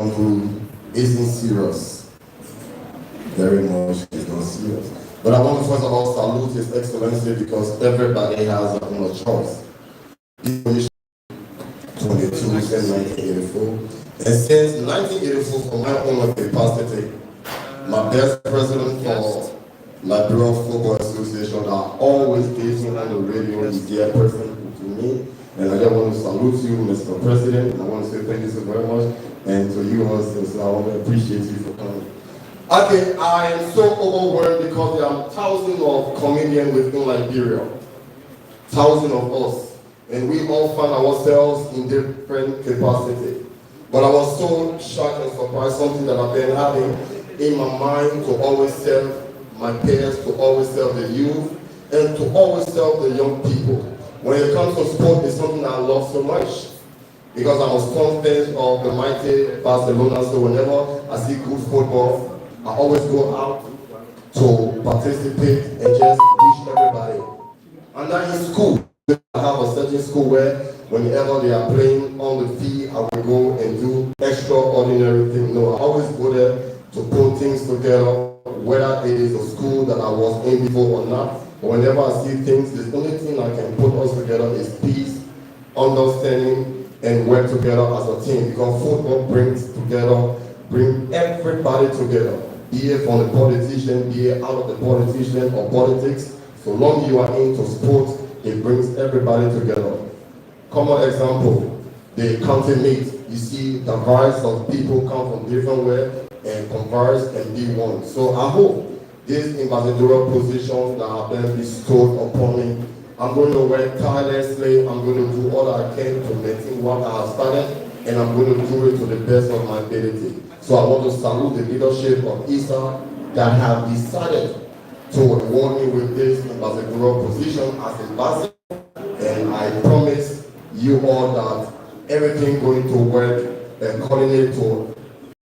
who isn't serious. Very much is not serious. But I want to first of all salute His Excellency because everybody has a choice. 22 since 1984. And since 1984, for my own capacity, my best president for Liberia Football Association that always gave me on the radio is dear person to me. And I just want to salute you, Mr. President, and I want to say thank you so very much. And to you also, so I want to appreciate you for coming. Okay, I am so overwhelmed because there are thousands of comedians within Liberia. Thousands of us. And we all find ourselves in different capacity. But I was so shocked and surprised, something that I've been having in my mind to always serve my peers, to always serve the youth, and to always serve the young people. When it comes to sport, it's something I love so much. Because I was confident of the mighty Barcelona, so whenever I see good football, I always go out to participate and just reach everybody. And then in school, I have a certain school where whenever they are playing on the field, I will go and do extraordinary things. No, I always go there to put things together, whether it is a school that I was in before or not. But whenever I see things, the only thing I can put us together is peace, understanding, and work together as a team. Because football brings everybody together. Be it from the politician, be it out of the politician or politics. So long you are into sports, it brings everybody together. Common example, the county meet. You see the variety of people come from different ways and converse and be one. So I hope this ambassadorial position that have been bestowed upon me, I'm going to work tirelessly. I'm going to do all I can to maintain what I have started, and I'm going to do it to the best of my ability. So I want to salute the leadership of ISA that have decided to reward me with this ambassadorial position as ambassador, and I promise you all that everything going to work accordingly to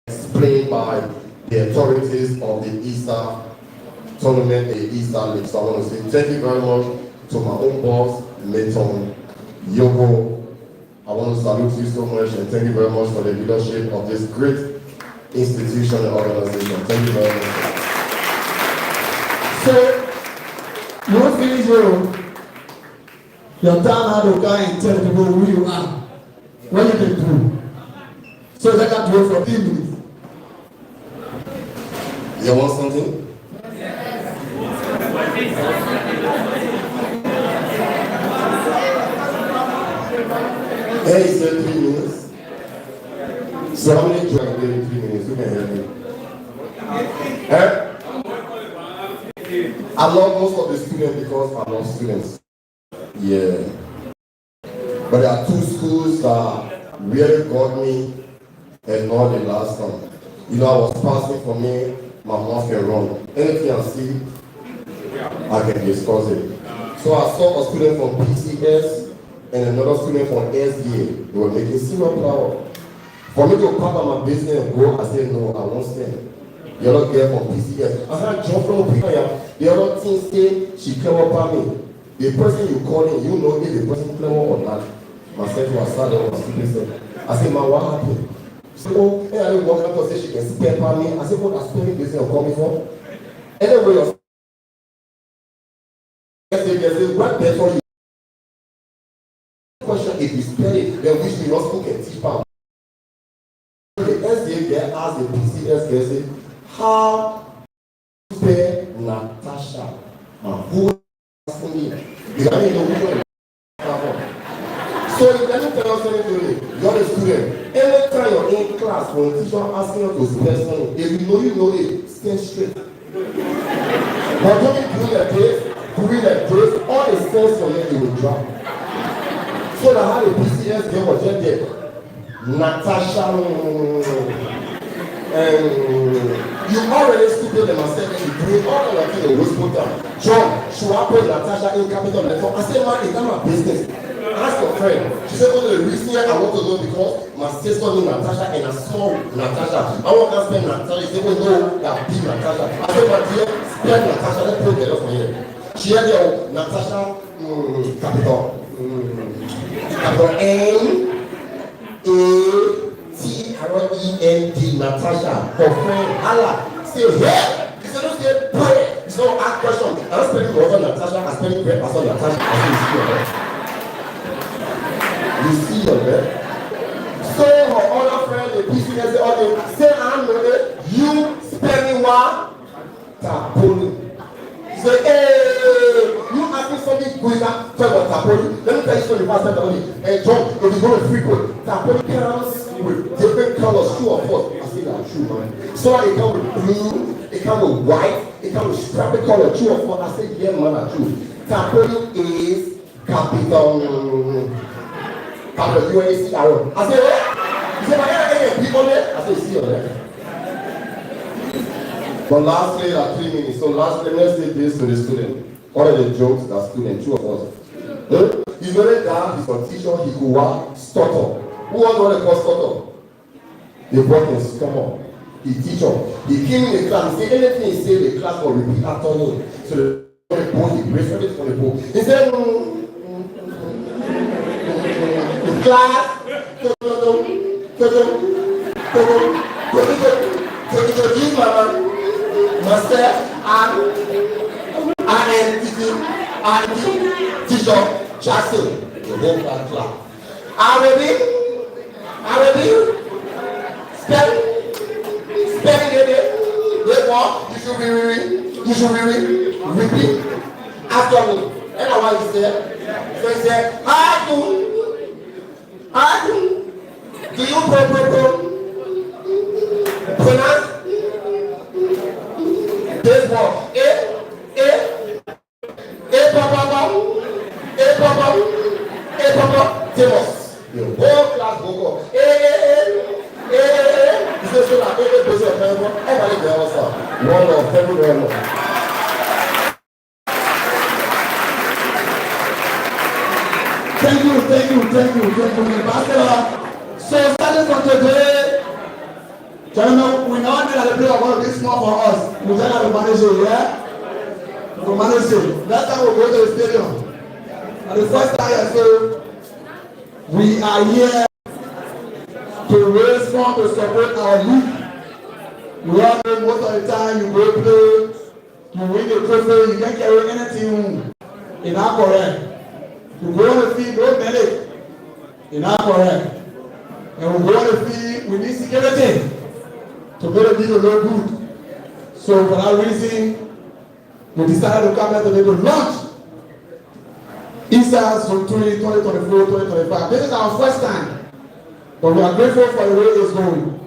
explained by the authorities of the ISA tournament, the ISA League. So I want to say thank you very much to my own boss, Meton Yoko. I want to salute you so much and thank you very much for the leadership of this great institution and organization. Thank you very much. So, you finish your time out of guy and tell people who you are, what you can do. So they can do it for 3 minutes. You want something? Hey, he said 3 minutes. So how many do I get in 3 minutes? Who can help me? Eh? I love most of the students because I love students. Yeah. But there are 2 schools that really got me and not the last time. You know, I was passing for me, my mouth can run. Anything I see, I can discuss it. So I saw a student from PCS and another student from SDA. They were making zero flour. For me to pack up my business and go, I said, no, I won't stand. The other girl from PCS, I had John from PCS. The other thing say, she came up at me. The person you calling, you know if the person clever or not. Myself was sad and was stupid. I said, man, what happened? She said, oh, hey, I didn't walk out to say she can spare for me. I said, what are spending business coming from? Anyway, you're saying, what better you? Question if you spend it, then which the school can teach power. The SDA girl asked the PCS girl, say, how to spare Natasha? Who asked me? Because I didn't know who. So if let me tell you something, you're a student. Anytime you're in class, when the teacher asking you to spare something, if you know it, stay straight. But don't be doing like this, all the sense for you, you will drop. So that how the PCS girl was just there. Natasha, you already stupid and myself, you doing all of that thing in waste time. John, should I put Natasha in capital letter? I said, man, it's not my business. Ask your friend. She said, oh, the reason I want to know because my sister knew Natasha and I saw Natasha. I want to spend Natasha. She said, oh, no, that be Natasha. I said, my dear, spend Natasha. Let's put the for here. She had there, Natasha, capital. Capital N-A-T-R-E END, Natasha, her friend, Allah, say, hey! He said, don't say, pray. He said, don't ask questions. I'm not spending more on Natasha, I'm spending great on Natasha. I say, you see your bed? So her other friend, the business, say, I'm not you spending what? Tapoli. He said, hey, you asking something good enough to talk about Tapoli? Let me tell you something about Tapoli. Hey, John, if you go to frequent, Tapoli comes with different colors, true or false. I say that's true, man. So it comes with blue, it comes with white, it comes with scrappy color, true or false. I say, yeah, man, that's true. Tapoli is capital UNCR. I say, what? He said, I people there. I say, see you there. But lastly, at 3 minutes. So lastly, let's say this to the student. What are the jokes that student, true or false? He's very down, he's a teacher, he could work, stutter. Who was what they call stutter? The boy can stumble. He teacher. He came in the class, he said anything he said, the class will repeat after him. So the boy, he breaks everything from the book. He said, the class, master and teacher Jackson, the whole class. Arabic, spelling it. Therefore, you should repeat after me. And I want to say, so he said, do you pronounce this word? Timos. The whole class go. This is so that everybody there also. One of everyone. Thank you, Ambassador. So starting from today, gentlemen, we now need to play about this small for us. We just have to manage it, yeah? We manage it. Last time we go to the stadium. And the first time I said, we are here to raise funds to support our youth. You all know most of the time you go play, you win the trophy, you can't carry anything in our correct. You go on the field, don't manage. In our correct. And we go on the field, we need security to make the video look good. So for that reason, we decided to come here today to launch ESAS from 2024-2025. This is our first time, but we are grateful for the way it's going.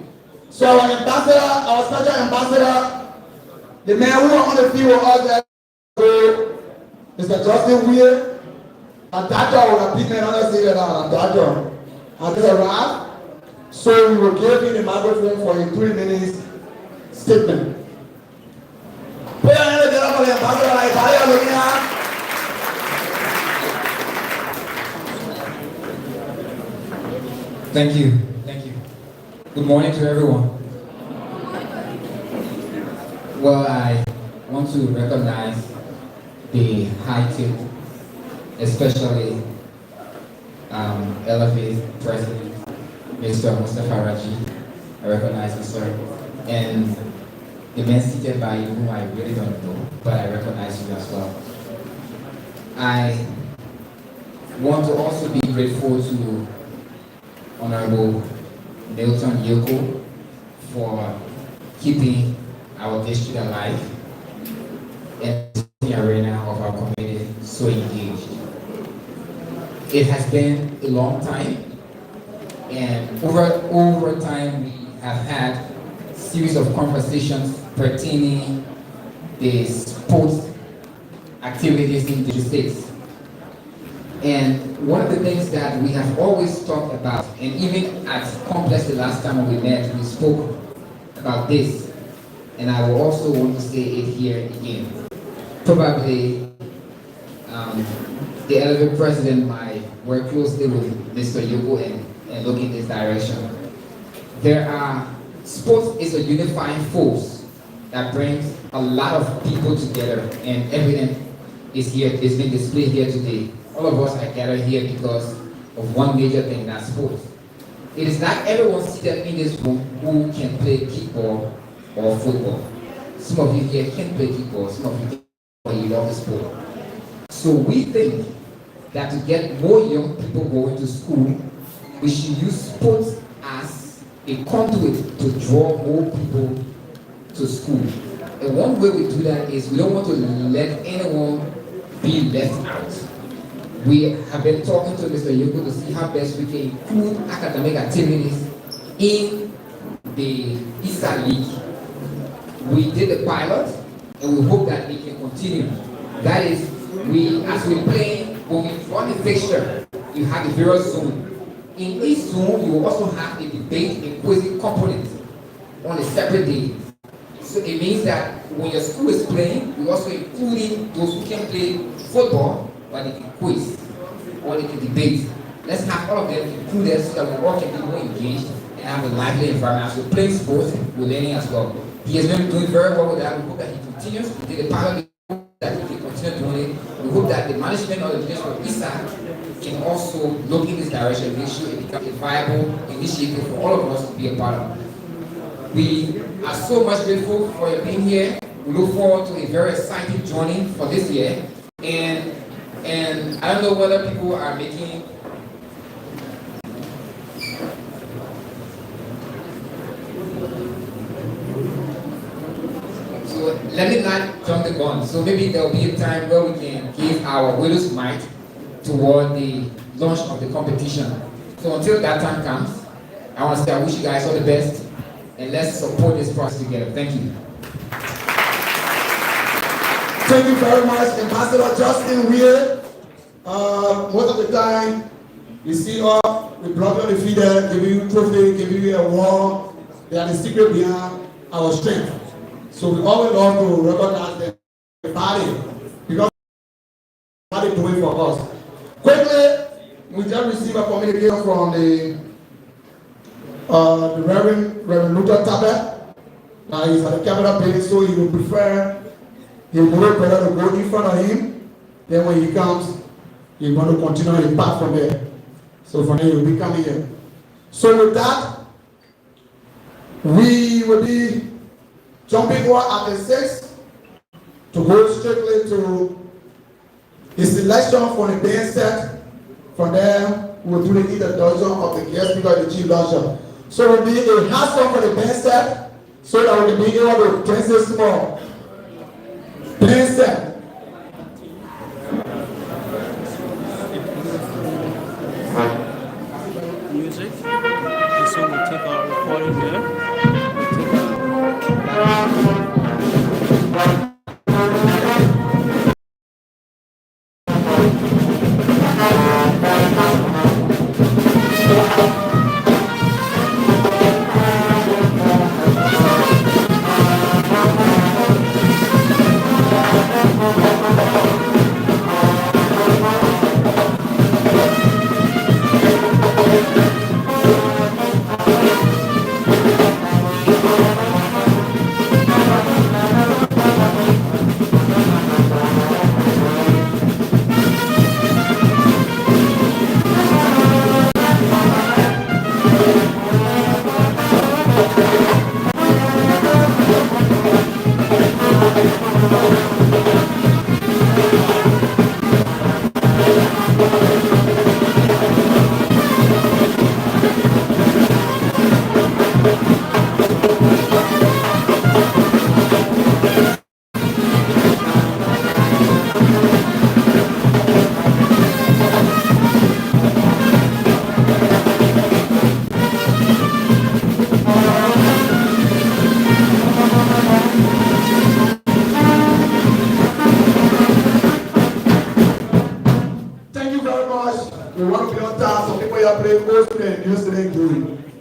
So our ambassador, our special ambassador, the man who are on the field with us there, Mr. Justin Weir, and Dr. will have people say that Dr. has arrived. So we will give him the microphone for a 3 minutes statement. Thank you. Good morning to everyone. Well, I want to recognize the high tip, especially LFA President, Mr. Mustafa Raji. I recognize you, sir. And the men seated by you, whom I really don't know, but I recognize you as well. I want to also be grateful to Honorable Milton Yoko for keeping our district alive and the arena of our community so engaged. It has been a long time, and over time we have had a series of conversations pertaining the sports activities in the states. And one of the things that we have always talked about, and even at Complex the last time we met, we spoke about this, and I will also want to say it here again. Probably the LFA President might work closely with Mr. Yoko and look in this direction. Sports is a unifying force that brings a lot of people together, and evidence is here, is being displayed here today. All of us are gathered here because of one major thing, that's sports. It is not everyone seated in this room who can play kickball or football. Some of you here can play kickball, some of you can, but you love the sport. So we think that to get more young people going to school, we should use sports as a conduit to draw more people to school. And one way we do that is we don't want to let anyone be left out. We have been talking to Mr. Yoko to see how best we can include academic activities in the ISA League. We did the pilot and we hope that it can continue. That is, as we play, when we run the fixture, you have the various zone. In each zone, you will also have a debate and quizzing component on a separate day. So it means that when your school is playing, we also including those who can play football, but they can quiz or they can debate. Let's have all of them included so that we all can be more engaged and have a lively environment. So playing sports, we're learning as well. He has been doing very well with that. We hope that he continues. We did a pilot, that he can continue doing it. We hope that the management of the district of ISA can also look in this direction, make sure it becomes a viable initiative for all of us to be a part of. We are so much grateful for your being here. We look forward to a very exciting journey for this year. And I don't know whether people are making so let me not jump the gun. So maybe there will be a time where we can give our widow's mite toward the launch of the competition. So until that time comes, I want to say I wish you guys all the best and let's support this process together. Thank you. Thank you very much, Ambassador Justin Weir. Most of the time, you see us, we block on the feet there, give you trophy, give you a award. They are the secret behind our strength. So we always love to recognize the body because the body doing for us. Quickly, we just received a communication from the Reverend Luther Tabet. He's at the Capitol Building, so he will prefer his brother to go in front of him. Then when he comes, he's going to continue his path from there. So from there, he will be coming here. So with that, we will be jumping over at the 6 to go strictly to the selection for the band set. From there, we will do the introduction of the guest speaker and the chief usher. So it will be a hard song for the band set so that we can be able to dance it small. Band set. Music. And so we'll take our recording there.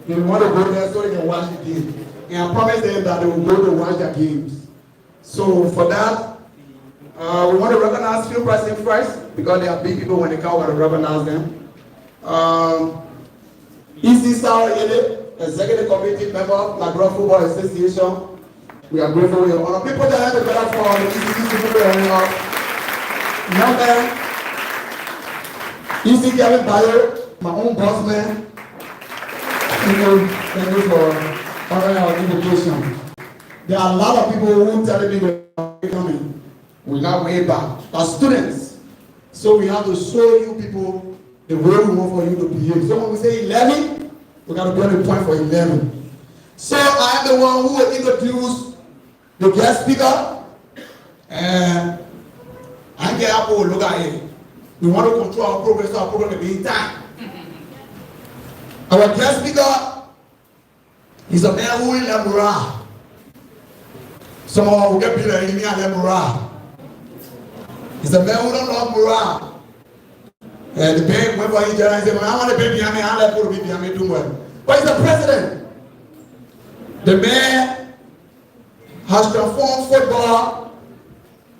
They want to go there so they can watch the game. And I promise them that they will go to watch their games. So for that, we want to recognize few persons first because they are big people when they come. We want to recognize them. EC Sarah Yele, Executive Committee member of Nigeria Football Association. We are grateful for your honor. People that have together for the ECC people Number EC Kevin Bayo, my own boss man. Thank you for honoring our invitation. There are a lot of people who tell me they're coming. We got way back. Our students. So we have to show you people the way we want for you to behave. So when we say 11, we got to be on the point for 11. So I am the one who will introduce the guest speaker. And I get up look at it. We want to control our progress so our program can be in time. Our guest speaker is a man who is Lemura. Some of us will get better in Lemura. He's a man who don't love Mura. And the bank went for each other and said, I want to be behind me, I like to be behind me do well. But he's the president. The man has transformed football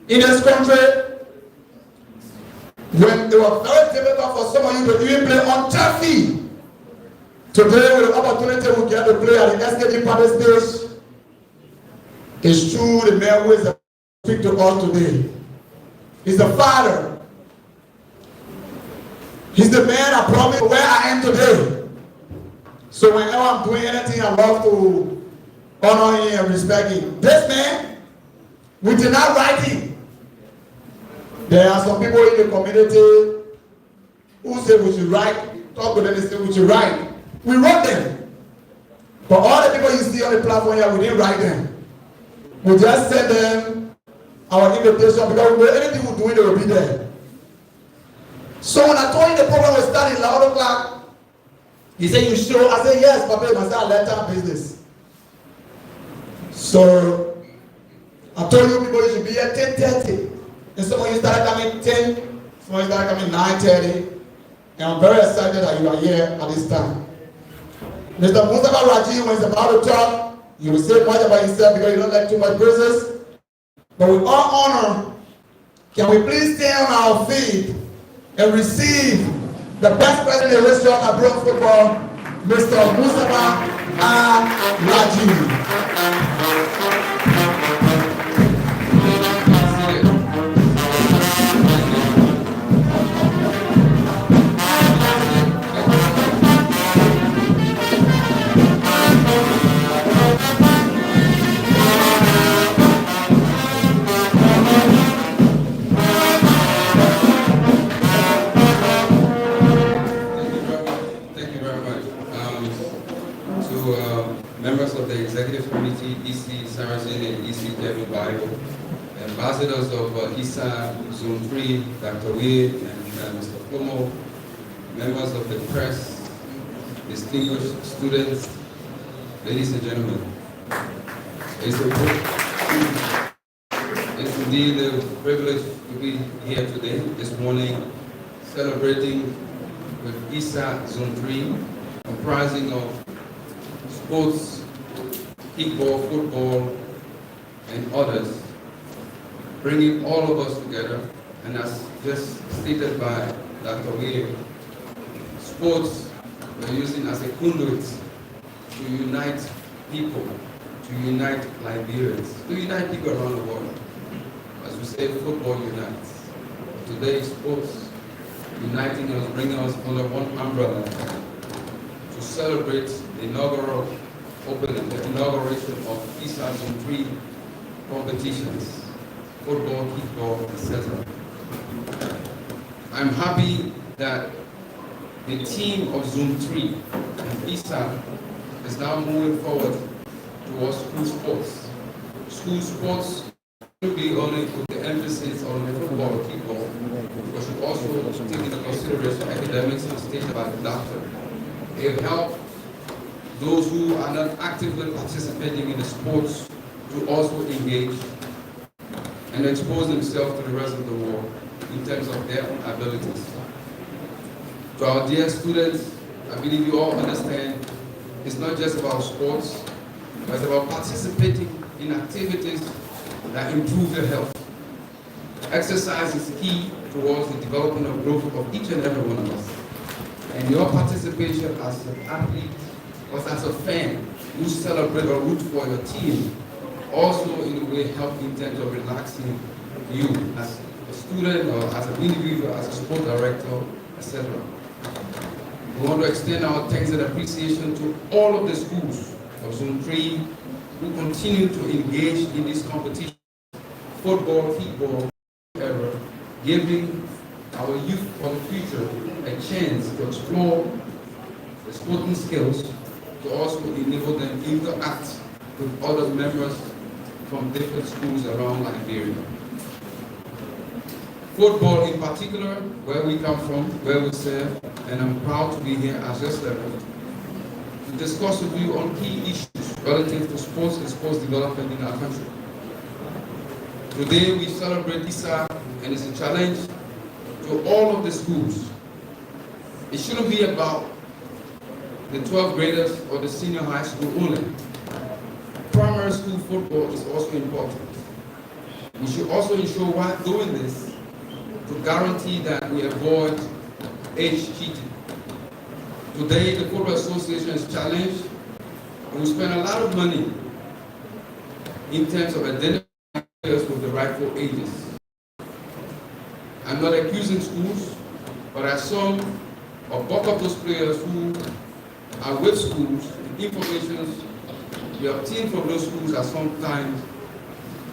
in this country. When it was very difficult for some of you to even play on turfy. Today, with the opportunity we get to play at the SKD party stage, it's true the man who is the speak to us today. He's the father. He's the man that brought me where I am today. So whenever I'm doing anything, I love to honor him and respect him. This man, we did not write him. There are some people in the community who say we should write, talk to them and say we should write. We wrote them. But all the people you see on the platform here, we didn't write them. We just sent them our invitation because we know anything we're doing, they will be there. So when I told him the program was starting at 11 o'clock, he said, you sure? I said, yes, Papa, you must start letter business. So I told you people you should be here 10:30. And some of you started coming 10, some of you started coming 9:30. And I'm very excited that you are here at this time. Mr. Mustafa Raji, when he's about to talk, he will say much about himself because you don't like too much praises. But with all honor, can we please stand on our feet and receive the best president in the history of Abroad football, Mr. Mustafa Raji. Members of the Executive Committee, EC Saracen and EC Kevin Bible, ambassadors of ISA Zone 3, Dr. Wade and Mr. Ku-Wor, members of the press, distinguished students, ladies and gentlemen. It's indeed a privilege to be here today, this morning, celebrating with ISA Zone 3, comprising of sports, kickball, football, and others, bringing all of us together. And as just stated by Dr. Wade, sports we're using as a conduit to unite people, to unite Liberians, to unite people around the world. As we say, football unites. Today, sports uniting us, bringing us under one umbrella to celebrate the inaugural opening, the inauguration of ISA Zone 3 competitions, football, kickball, etc. I'm happy that the team of Zone 3 and ISA is now moving forward towards school sports. School sports should be only with the emphasis on the football or kickball, but should also take into consideration academics and state about the doctor. It will help those who are not actively participating in the sports to also engage and expose themselves to the rest of the world in terms of their own abilities. To our dear students, I believe you all understand it's not just about sports, but it's about participating in activities that improve your health. Exercise is key towards the development of growth of each and every one of us. And your participation as an athlete or as a fan who celebrate or root for your team also in a way help in terms of relaxing you as a student or as an individual, as a sport director, etc. We want to extend our thanks and appreciation to all of the schools of Zone 3 who continue to engage in this competition, football, football, whatever, giving our youth for the future a chance to explore the sporting skills, to also enable them to interact with other members from different schools around Liberia. Football in particular, where we come from, where we serve, and I'm proud to be here as your servant to discuss with you on key issues relative to sports and sports development in our country. Today we celebrate ISA, and it's a challenge to all of the schools. It shouldn't be about the 12th graders or the senior high school only. Primary school football is also important. We should also ensure while doing this to guarantee that we avoid age cheating. Today, the Football Association is challenged, and we spend a lot of money in terms of identifying players with the rightful ages. I'm not accusing schools, but as some or bulk of those players who are with schools, the information we obtain from those schools are sometimes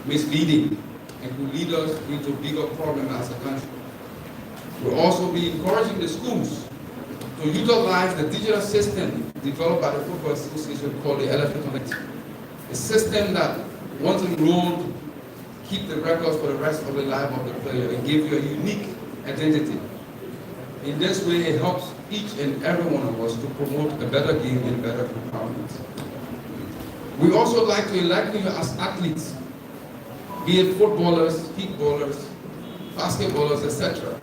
misleading and could lead us into bigger problems as a country. We'll also be encouraging the schools to utilize the digital system developed by the Football Association called the LFA Connect. A system that, once enrolled, keep the records for the rest of the life of the player and give you a unique identity. In this way, it helps each and every one of us to promote a better game and better empowerment. We also like to enlighten you as athletes, be it footballers, kickballers, basketballers, etc.,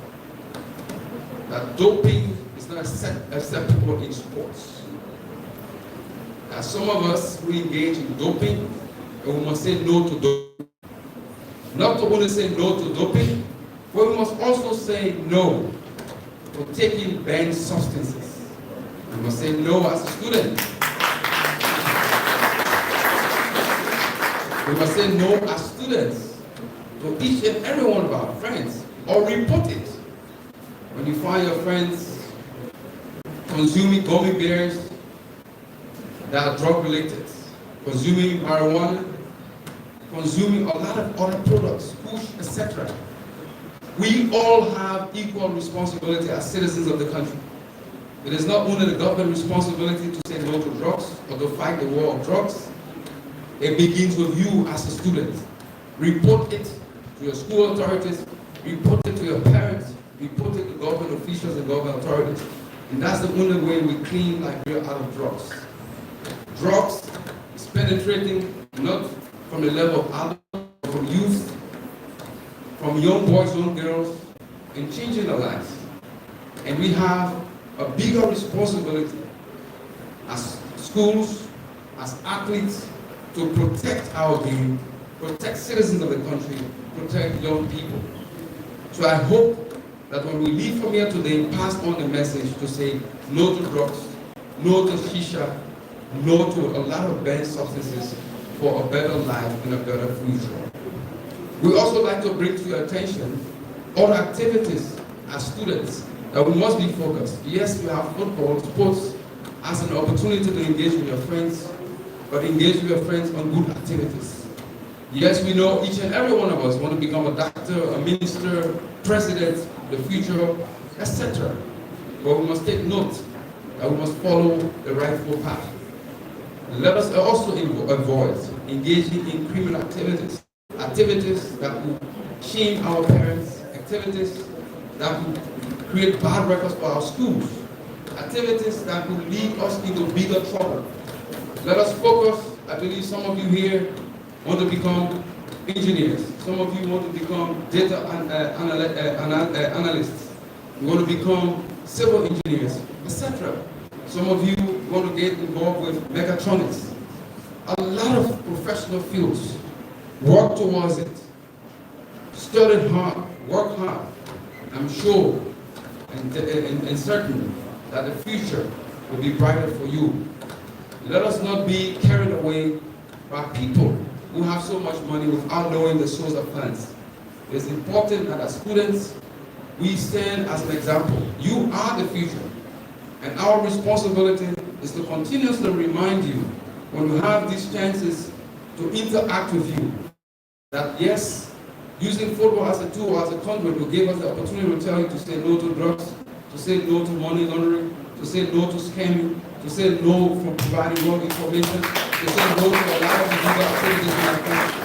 that doping is not acceptable in sports. As some of us who engage in doping, and we must say no to doping. Not to only say no to doping, but we must also say no to taking banned substances. We must say no as a student. We must say no as students to each and every one of our friends, or report it. When you find your friends consuming gummy bears that are drug related, consuming marijuana, consuming a lot of other products, push, etc. We all have equal responsibility as citizens of the country. It is not only the government's responsibility to say no to drugs or to fight the war of drugs. It begins with you as a student. Report it to your school authorities, report it to your parents, report it to government officials and government authorities. And that's the only way we clean Liberia out of drugs. Drugs is penetrating not from the level of adults, but from youth, from young boys, young girls, and changing their lives. And we have a bigger responsibility as schools, as athletes, to protect our game, protect citizens of the country, protect young people. So I hope that when we leave from here today, pass on the message to say no to drugs, no to shisha, no to a lot of banned substances for a better life and a better future. We also like to bring to your attention other activities as students that we must be focused. Yes, we have football, sports as an opportunity to engage with your friends, but engage with your friends on good activities. Yes, we know each and every one of us want to become a doctor, a minister, president, the future, etc. But we must take note that we must follow the rightful path. Let us also avoid engaging in criminal activities, activities that will shame our parents, activities that will create bad records for our schools, activities that will lead us into bigger trouble. Let us focus. I believe some of you here want to become engineers. Some of you want to become data analysts. You want to become civil engineers, etc. Some of you want to get involved with mechatronics. A lot of professional fields. Work towards it. Study hard. Work hard. I'm sure and certain that the future will be brighter for you. Let us not be carried away by people who have so much money without knowing the source of funds. It's important that as students, we stand as an example. You are the future. And our responsibility is to continuously remind you when we have these chances to interact with you that yes, using football as a tool, as a conduit, will give us the opportunity to tell you to say no to drugs, to say no to money laundering, to say no to scamming, to say no from providing wrong information, to say no to a lot of illegal activities in our country.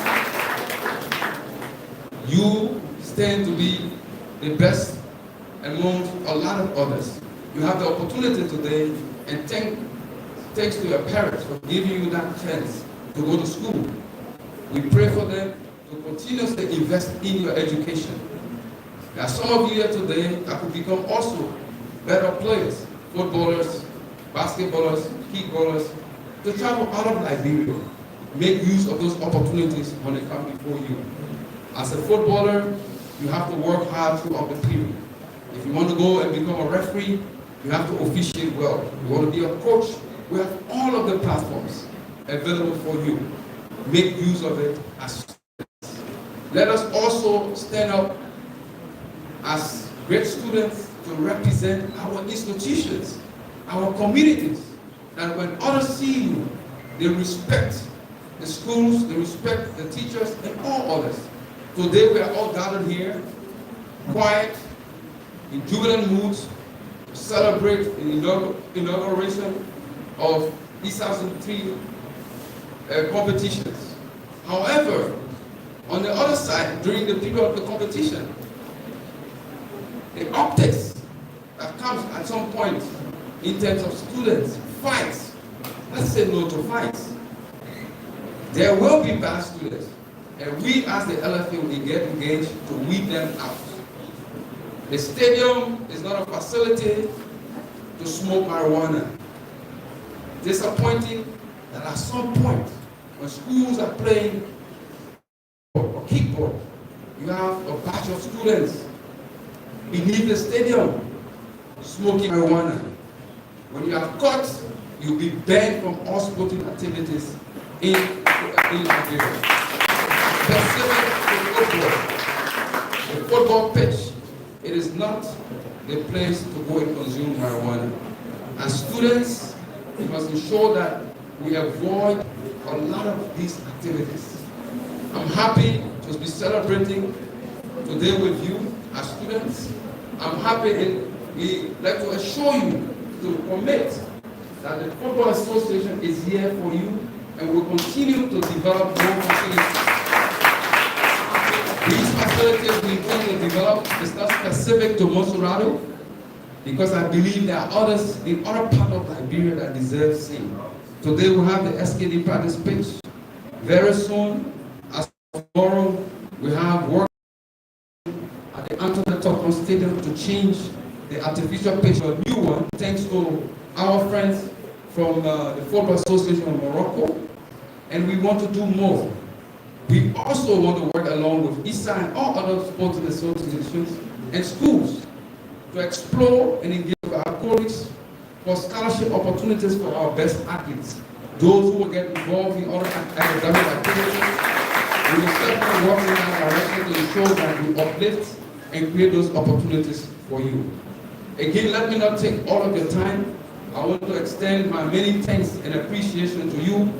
You stand to be the best among a lot of others. You have the opportunity today, and thanks to your parents for giving you that chance to go to school. We pray for them to continuously invest in your education. There are some of you here today that could become also better players, footballers, basketballers, kickballers, to travel out of Liberia. Make use of those opportunities when they come before you. As a footballer, you have to work hard throughout the period. If you want to go and become a referee, you have to officiate well. You want to be a coach, we have all of the platforms available for you. Make use of it as students. Let us also stand up as great students to represent our institutions, our communities, that when others see you, they respect the schools, they respect the teachers, and all others. Today we are all gathered here, quiet, in jubilant moods, to celebrate the inauguration of ISA Zone 3 competitions. However, on the other side, during the period of the competition, the optics that comes at some point in terms of students, fights, let's say no to fights. There will be bad students, and we as the LFA will get engaged to weed them out. The stadium is not a facility to smoke marijuana. Disappointing that at some point, when schools are playing or kickball, you have a batch of students beneath the stadium smoking marijuana. When you are caught, you'll be banned from all sporting activities in Nigeria. Specific to football, the football pitch, it is not the place to go and consume marijuana. As students, we must ensure that we avoid a lot of these activities. I'm happy to be celebrating today with you as students. I'm happy and we like to assure you to commit that the Football Association is here for you and will continue to develop more facilities. These facilities we intend to develop is not specific to Monserrato, because I believe there are others in other parts of Liberia that deserve same. Today we have the SKD practice pitch. Very soon, as tomorrow, we have work at the Anthony Topon Stadium to change the artificial pitch to a new one, thanks to our friends from the Football Association of Morocco. And we want to do more. We also want to work along with ISA and all other sporting associations and schools to explore and engage with our colleagues for scholarship opportunities for our best athletes. Those who will get involved in other academic activities, we will certainly work in that direction to ensure that we uplift and create those opportunities for you. Again, let me not take all of your time. I want to extend my many thanks and appreciation to you.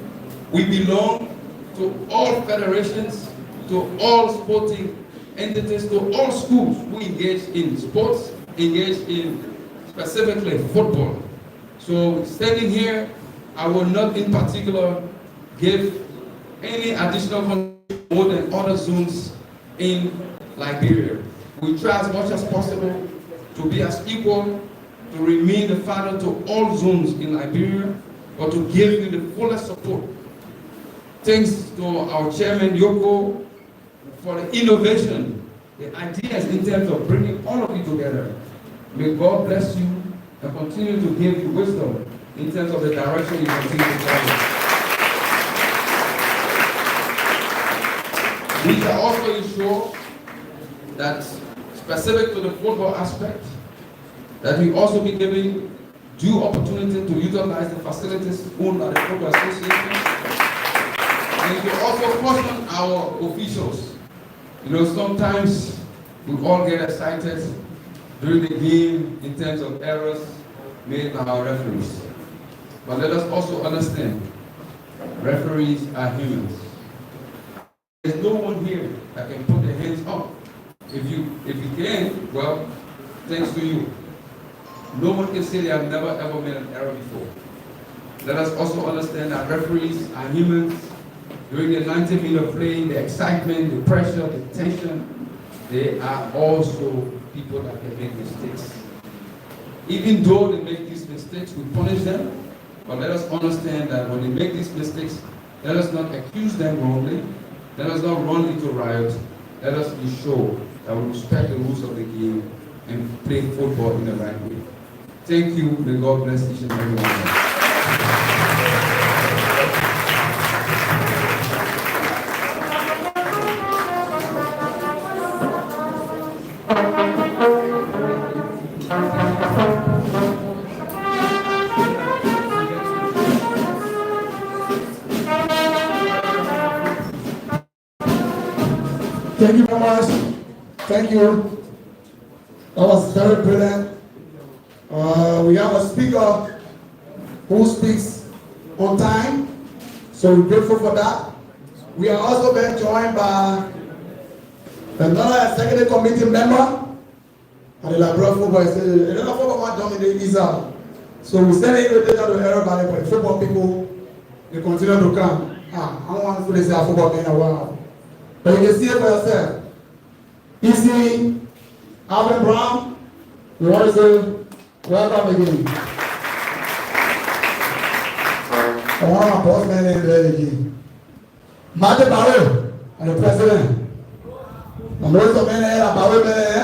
We belong to all federations, to all sporting entities, to all schools who engage in sports, engage in specifically football. So standing here, I will not in particular give any additional contribution more than other zones in Liberia. We try as much as possible to be as equal, to remain the father to all zones in Liberia, but to give you the fullest support. Thanks to our chairman, Yoko, for the innovation, the ideas in terms of bringing all of you together. May God bless you and continue to give you wisdom in terms of the direction you continue to follow. We shall also ensure that, specific to the football aspect, that we also be giving due opportunity to utilize the facilities owned by the Football Association. And we also caution our officials. You know, sometimes we all get excited during the game in terms of errors, made by our referees. But let us also understand, referees are humans. There's no one here that can put their hands up. If you can, well, thanks to you. No one can say they have never ever made an error before. Let us also understand that referees are humans. During the 90 minutes of play, the excitement, the pressure, the tension, they are also people that can make mistakes. Even though they make these mistakes, we punish them, but let us understand that when they make these mistakes, let us not accuse them wrongly, let us not run into riots, let us be sure that we respect the rules of the game and play football in the right way. Thank you, may God bless each and every one of us. Thank you very much. Thank you. That was very brilliant. We have a speaker who speaks on time, so we're grateful for that. We are also being joined by another executive committee member and the Liberia football. Another football man dominated Israel. So we send an invitation to everybody, but the football people, they continue to come. I don't want to say football in a while. But you can see it for yourself. Easy, Alvin Brown, we want to say welcome again. I want my boss man in there again. Mate Barrow, and the president. I'm going to man here, Barrow man.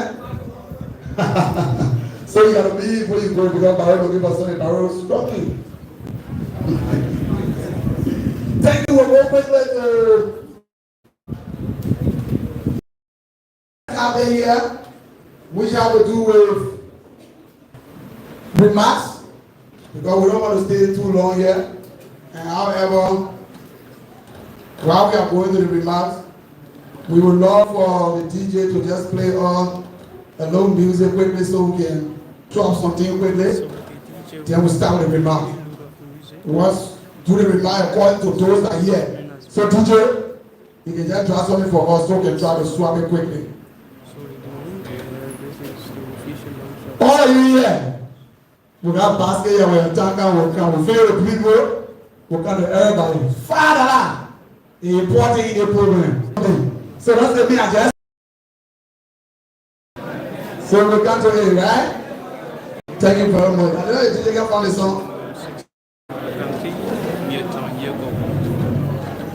So you got to be police go because Barrow will give us something. Barrow is struggling. Thank you for going quickly to happen here, which I will do with remarks, because we don't want to stay too long here. And however, while we are going to the remarks, we would love for the DJ to just play on a little music quickly so we can drop something quickly. Then we start with the remarks. We want to do the remarks according to those that are here. So DJ, you can just drop something for us so we can try to swap it quickly. All of you here, we got basket here, we have tanker, we can favorite people, we can do everybody. Father, important in the program. So that's the thing I just. So we come to it, right? Thank you very much. I don't know if you can find the song.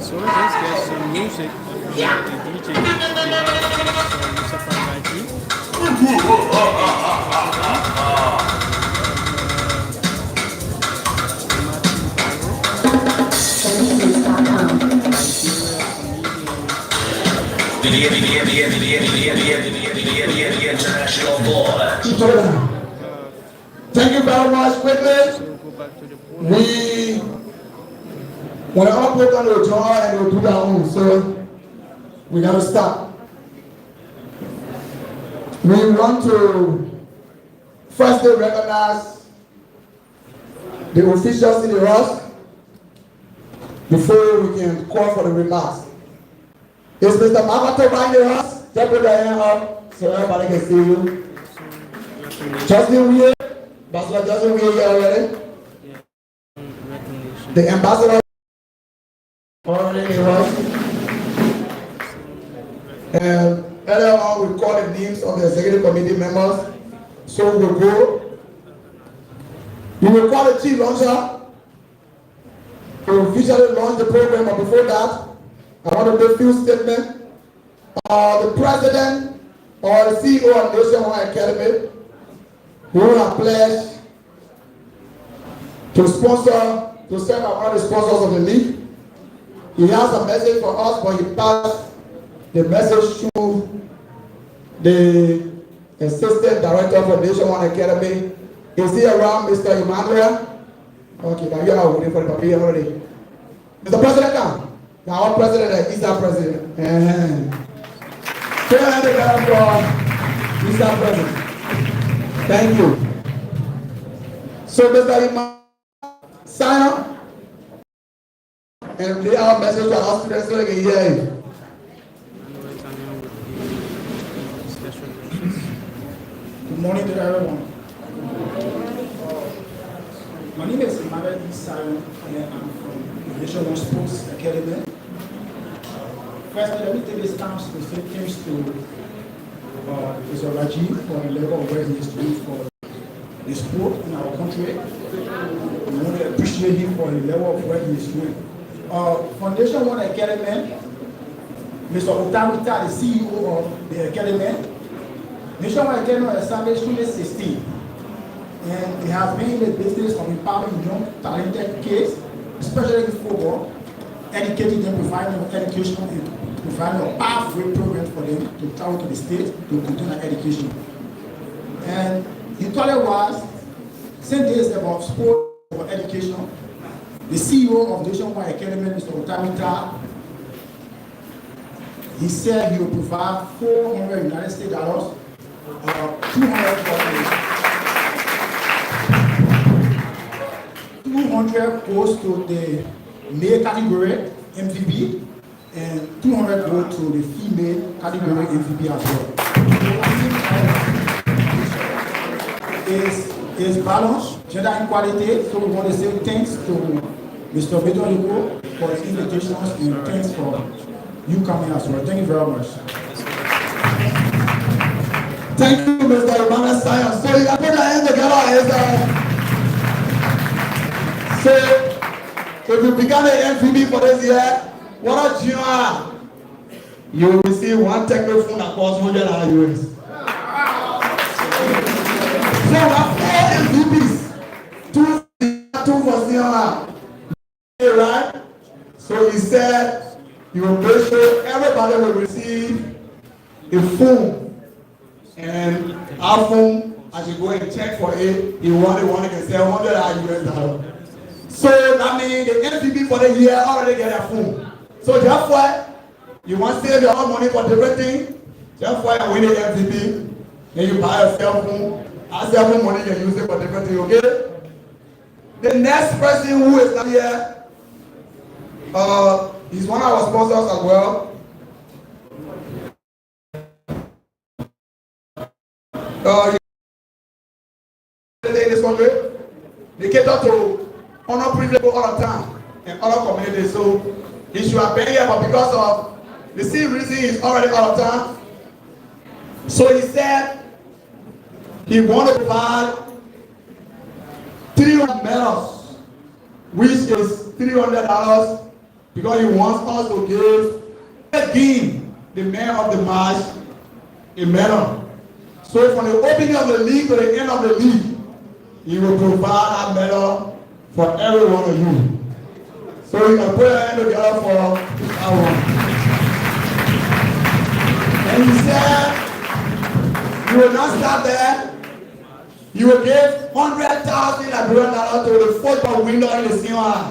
So let's get some music from the DJ. International boy. Thank you very much. Quickly, when all people on the join and they'll do their own, so we gotta start. We want to first recognize the officials in the house before we can call for the remarks. Is Mr. Magato in the house? Just put your hand up so everybody can see you. Justin Weir, Ambassador Justin Weir here already. The ambassador already in the house. And earlier on, we called the names of the executive committee members. So we'll go. We will call the chief launcher to officially launch the program, but before that, I want to make a few statements. The president or the CEO of Nationwide Academy, who have pledged to sponsor, to serve as one of the sponsors of the league. He has a message for us, but he passed the message to the assistant director for Nationwide Academy. Is he around, Mr. Emmanuel? Okay, now you are waiting for the paper already. Mr. President, now. Now our president is our president. Mr. President. Thank you. So Mr. Iman, sign up and play our message to our students so they can hear you. Good morning to everyone. My name is Emmanuel Isayo, and I'm from the Nation One Sports Academy. Firstly, let me take this chance to say thanks to Mr. Rajiv for the level of work he is doing for the sport in our country. We want to appreciate him for the level of work he is doing. Foundation One Academy, Mr. Otamita, the CEO of the Academy. Nation One Academy was established in 2016, and it has been in the business of empowering young, talented kids, especially in football, educating them, providing them education, and providing a pathway program for them to travel to the States to continue their education. And he told us, since this is about sport, about education, the CEO of Nation One Academy, Mr. Otamita, he said he will provide $400 United States, 200 goes to the male category MVP, and 200 go to the female category MVP as well. Is balanced, gender equality, so we want to say thanks to Mr. Bedon for his invitations and thanks for you coming as well. Thank you very much. Thank you, Mr. Emmanuel Isayo. So you can put your hands together. So if you become an MVP for this year, what a junior, you will receive one technophone that costs $100 US. So we have 4 MVPs, 2 for senior, right? So he said you will make sure everybody will receive a phone. And our phone, as you go and check for it, you want it can sell $100 US. So that means the MVP for the year already get a phone. So therefore, you want to save your own money for different things. Therefore, you win the MVP, then you buy a cell phone. Our cell phone money you can use it for different things. Okay. The next person who is not here, he's one of our sponsors as well. In this country, they cater to honor privilege all the time in other communities. So he should have been here, but because of the same reason, he's already all the time. So he said he wanted to provide 300 medals, which is $300, because he wants us to give the man of the match a medal. So from the opening of the league to the end of the league, he will provide a medal for every one of you. So you can put your hand together for that one. And he said, you will not stop there. You will give $100,000 to the football winner in the senior.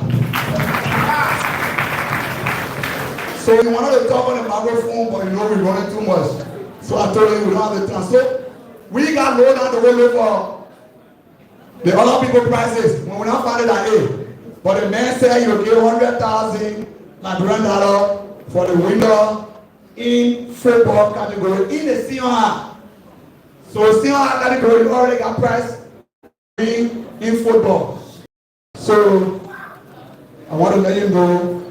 So he wanted to talk on the microphone, but you know we're running too much. So I told him we don't have the time. So we got low down the way for the other people prices when we not found it at A. But the man said he will give $100,000 for the winner in football category in the senior. So senior category already got price in football. So I want to let you know,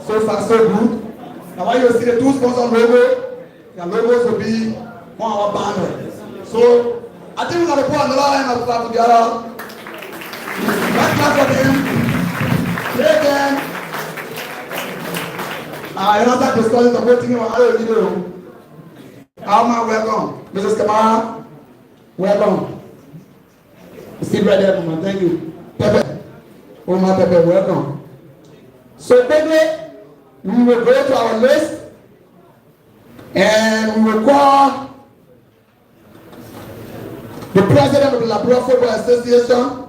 so far so good. Now when you see the 2 sponsor logo, the logos will be on our banner. So I think we're going to put another line of clap together. Let's clap for them. Play again. I know that discussion of waiting on other video. Alma, welcome. Mrs. Kamara, welcome. Sit right there, Mama. Thank you. Pepe. Oma Pepe, welcome. So, baby, we will go to our list and we will call the president of the Labrador Football Association,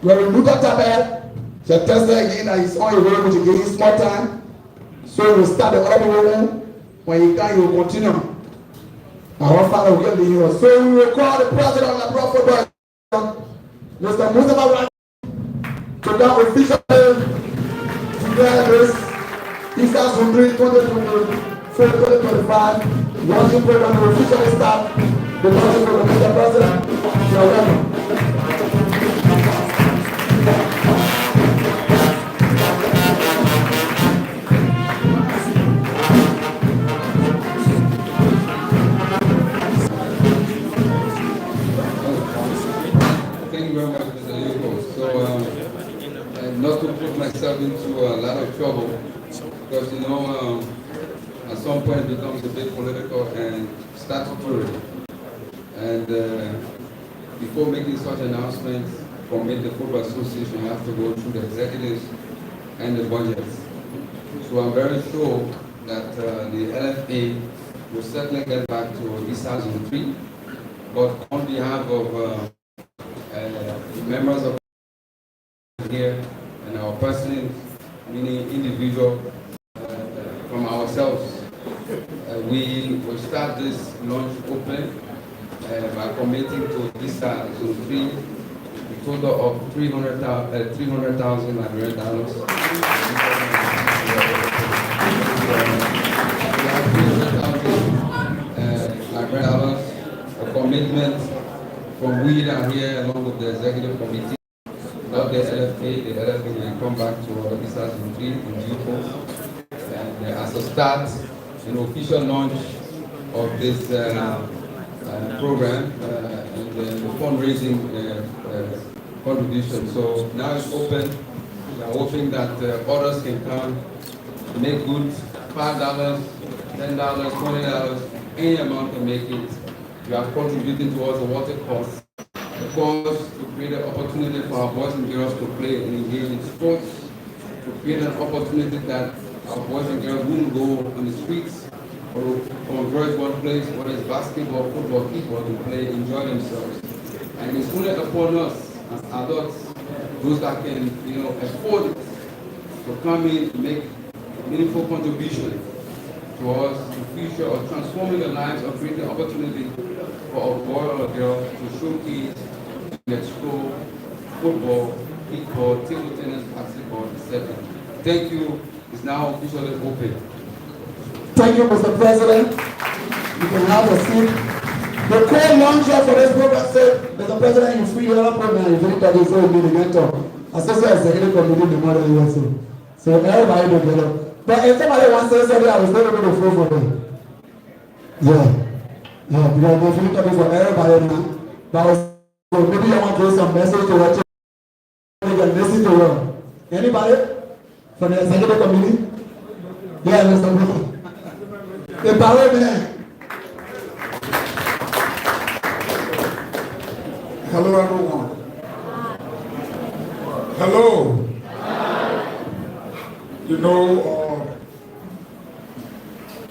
Reverend Luther Tabet. She tested again that he's on his way, which is getting small time. So we'll start the other room. When he can, he will continue. Our father will get the hero. So we will call the president of the Labrador Football Association, Mr. Mustafa to now officially declare this Easter Sunday 2024-2025 launching program will officially start the launching program. Mr. President, you are welcome. Thank you very much, Mr. Leopold. So, not to put myself into a lot of trouble, because at some point it becomes a bit political and statutory. And before making such announcements from the Football Association, I have to go through the executives and the budgets. So I'm very sure that the LFA will certainly get back to 2003. But on behalf of members of here and our persons, meaning individual, from ourselves, we will start this launch open by committing to visa zone 3 a total of $300,000 Nigerian. A commitment from we that are here along with the executive committee, not the LFA. The LFA will come back to our visa zone 3 in due course. And as a start, an official launch of this program and the fundraising contribution. So now it's open. We are hoping that others can come, make good $5, $10, $20, any amount to make it. We are contributing towards the water cost. Of course, to create an opportunity for our boys and girls to play and engage in sports, to create an opportunity that our boys and girls won't go on the streets or converge one place, whether it's basketball, football, kickball, to play, enjoy themselves. And it's only upon us as adults, those that can, afford it, to come in and make a meaningful contribution towards the future of transforming the lives of creating opportunity for a boy or a girl to showcase, to explore football, kickball, table tennis, basketball, etc. Thank you. It's now officially open. Thank you, Mr. President. You can have a seat. The co-launcher for this program said, Mr. President, you free your program, you think that is all meeting and talk. Associate Executive Committee, the model also. So everybody together. But if somebody wants to say something, I was not going to flow for them. Yeah, because we're really talking for everybody now. But so maybe you want to give some message to what you can listen to. Anybody from the Executive Committee? Yeah, Mr. Brown. The power man. Hello, everyone. Hello.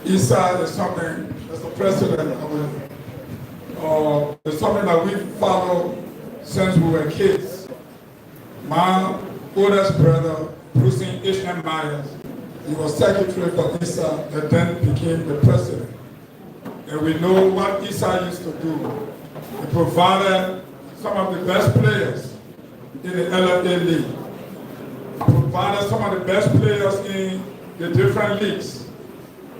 ESA is something, Mr. President, it's something that we follow since we were kids. My oldest brother, Bruce Ishmael Myers, he was secretary for ESA and then became the president. And we know what ESA used to do. It provided some of the best players in the LFA League. Provided some of the best players in the different leagues.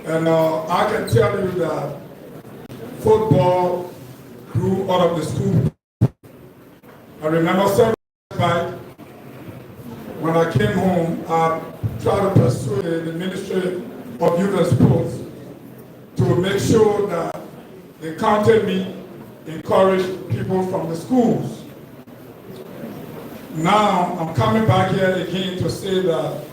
And I can tell you that football grew out of the school. I remember several years back, when I came home, I tried to persuade the Ministry of Youth and Sports to make sure that they counted me, encouraged people from the schools. Now, I'm coming back here again to say that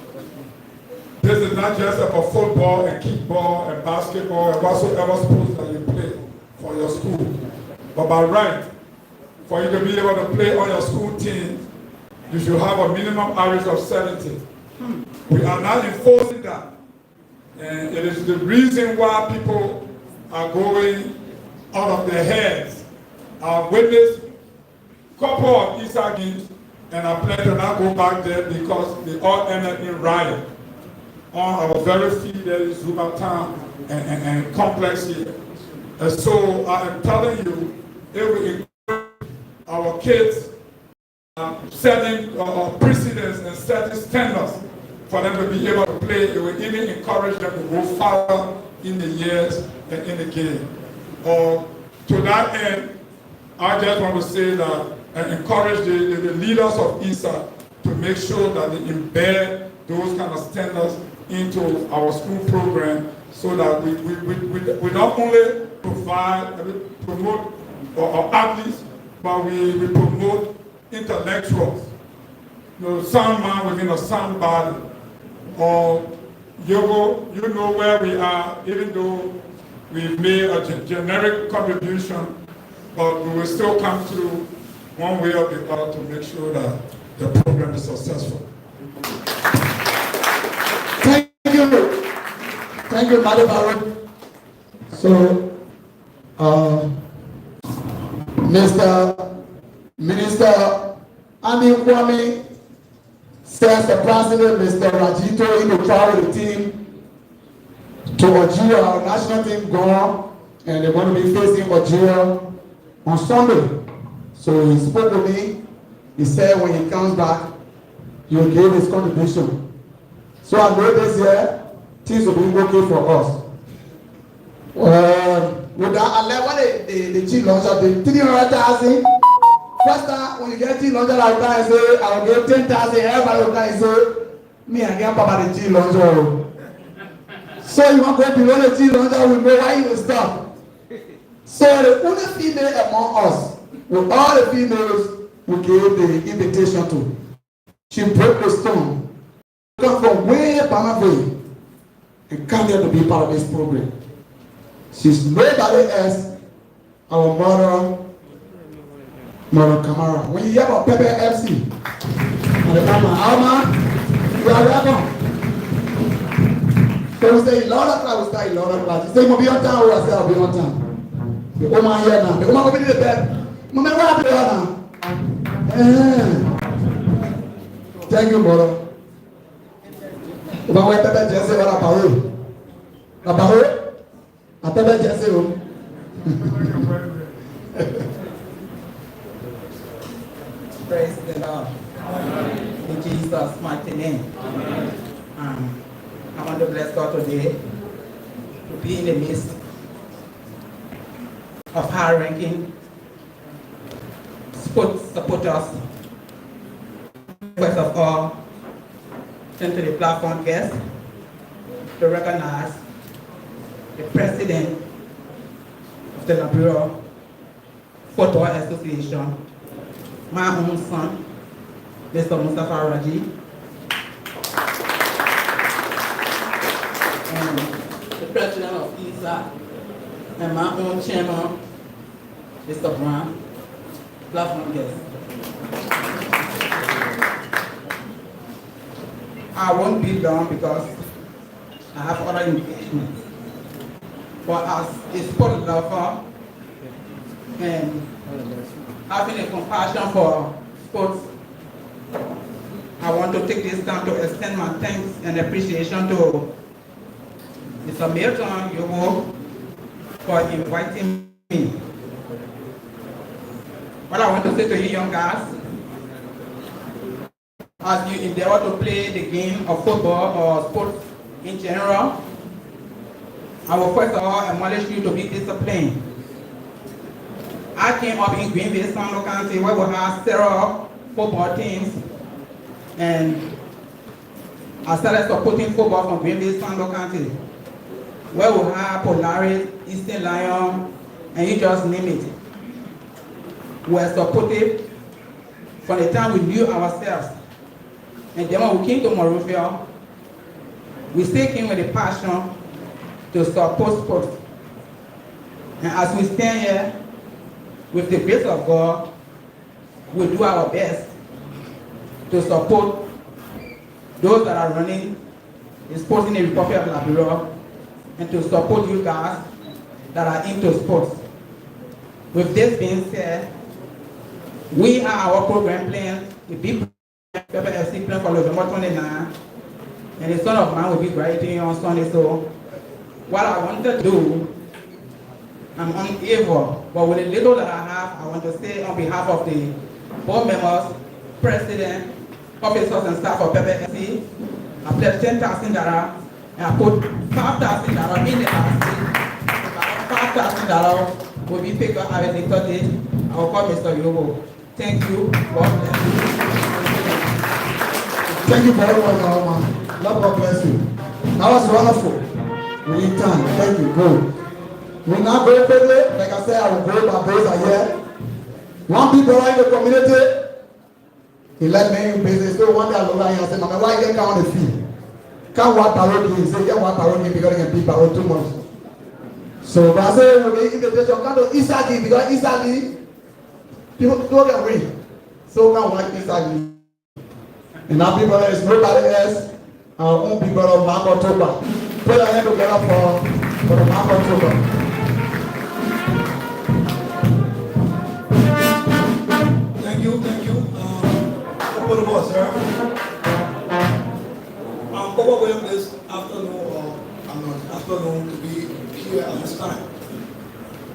this is not just about football and kickball and basketball and whatsoever sports that you play for your school. But by right, for you to be able to play on your school team, you should have a minimum average of 70. We are not enforcing that. And it is the reason why people are going out of their heads. I've witnessed a couple of ESA games, and I plan to not go back there because they all ended in riot. On our very field, there is Zuma Town and complex here. And so I am telling you, if we encourage our kids setting precedents and setting standards for them to be able to play. It will even encourage them to go farther in the years and in the game. To that end, I just want to say that and encourage the leaders of ISA to make sure that they embed those kind of standards into our school program so that we not only promote our athletes, but we promote intellectuals. You know, sound man within a sound body. You know where we are, even though we've made a generic contribution, but we will still come through one way or the other to make sure that the program is successful. Thank you, Madam Baron. So, Mr. Minister Ami Kwame says the president, Mr. Rajito, he will travel the team to Algeria. Our national team gone, and they're going to be facing Algeria on Sunday. So he spoke with me. He said when he comes back, he will give his contribution. So I know this year, things will be okay for us. With that, I like what the chief launcher did. 300,000. First time when you get chief launcher like that, I say, I will give 10,000. Everybody will come and say, me and get Papa the chief launcher. So you want to go below the chief launcher, we know why you will stop. So the only female among us, with all the females we gave the invitation to, she broke the stone, come from way Panama and come here to be part of this program. She's nobody else, our mother Kamara. When you hear about Pepe FC, Alma, you are welcome. So we say, Lord of God, we start in Lord of God. You say, you'll be on time, or I say, I'll be on time. The woman here now, the woman will be in the bed. Mama, what happened now? Thank you, brother. Ubawe Pepe Jesse, what about Abaho? A Pepe Jesse. Praise the Lord. In Jesus' mighty name. I want to bless God today to be in the midst of high-ranking sports supporters. First of all, turn to the platform guests to recognize the president of the Liberia Football Association, my own son, Mr. Mustafa Raji, and the president of ISA, and my own chairman, Mr. Brown, platform guest. I won't be long because I have other engagements. But as a sport lover and having a compassion for sports, I want to take this time to extend my thanks and appreciation to Mr. Milton Ku-Wor for inviting me. What I want to say to you young guys, as you endeavor to play the game of football or sports in general, I will first of all admonish you to be disciplined. I came up in Green Bay, San County, where we have several football teams, and I started supporting football from Green Bay, San County, where we have Polaris, Eastern Lion, and you just name it. We were supportive from the time we knew ourselves. And then when we came to Monrovia, we still came with a passion to support sports. And as we stand here, with the grace of God, we do our best to support those that are running the sports in the Republic of Liberia, and to support you guys that are into sports. With this being said, we have our program plan, the big Pepe FC plan for November 29, and the son of man will be graduating on Sunday. So what I want to do, I'm unable, but with the little that I have, I want to say on behalf of the board members president, officers and staff of PPSC. I pledged $10,000 and I put $5,000 in the basket. $5,000 will be picked up at a later date. I will call Mr. Yobo. Thank you. God bless you. Thank you very much, man. God bless you. That was wonderful. We need time. Thank you. Go. We now go quickly. Like I said, I will go by those are here. One people in the community, he let me in business. So one day I look at him and say, Mama, why you can't on the field? Can't walk paroki. He said, yeah, walk paroki because you can be parole 2 months. So, but I say, we will invitation. Come to Isagi because Isagi, people don't get read. So now like Isagi. And now people is nobody else. Our own people of Mark October. Put our hand together for the Mark October. Thank you. Open the board, sir. I'm overwhelmed this afternoon to be here at this time.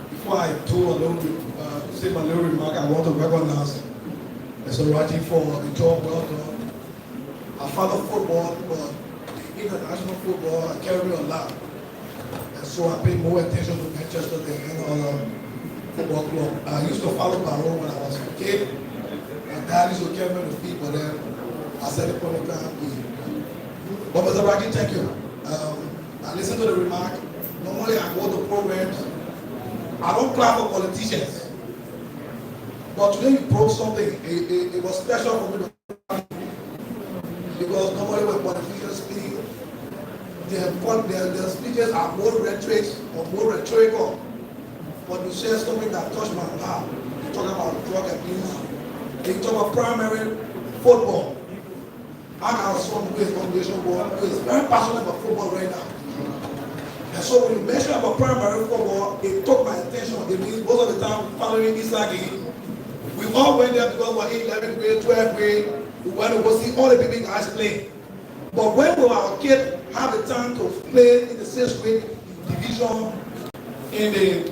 Before I say my little remark, I want to recognize Mr. Raji for the job well done. I follow football, but international football, I carry a lot. And so I pay more attention to Manchester than any other football club. I used to follow Barrow when I was a kid. My dad used to carry me on the feet, but then I said it for the time. But Mr. Raji, thank you. I listened to the remark. Normally I go to programs. I don't clap for politicians. But today you broke something. It was special for me to because normally when politicians speak, their speeches are more rhetorical. But you say something that touched my heart. You talk about drug abuse. You talk about primary football. I have some who is foundation board who is very passionate about football right now. And so when you mention about primary football, it took my attention. It means most of the time following Isagi, we all went there because we were in 11th grade, 12th grade. We went to go see all the big guys play. But when we were a kid, have the time to play in the 6th grade division, in the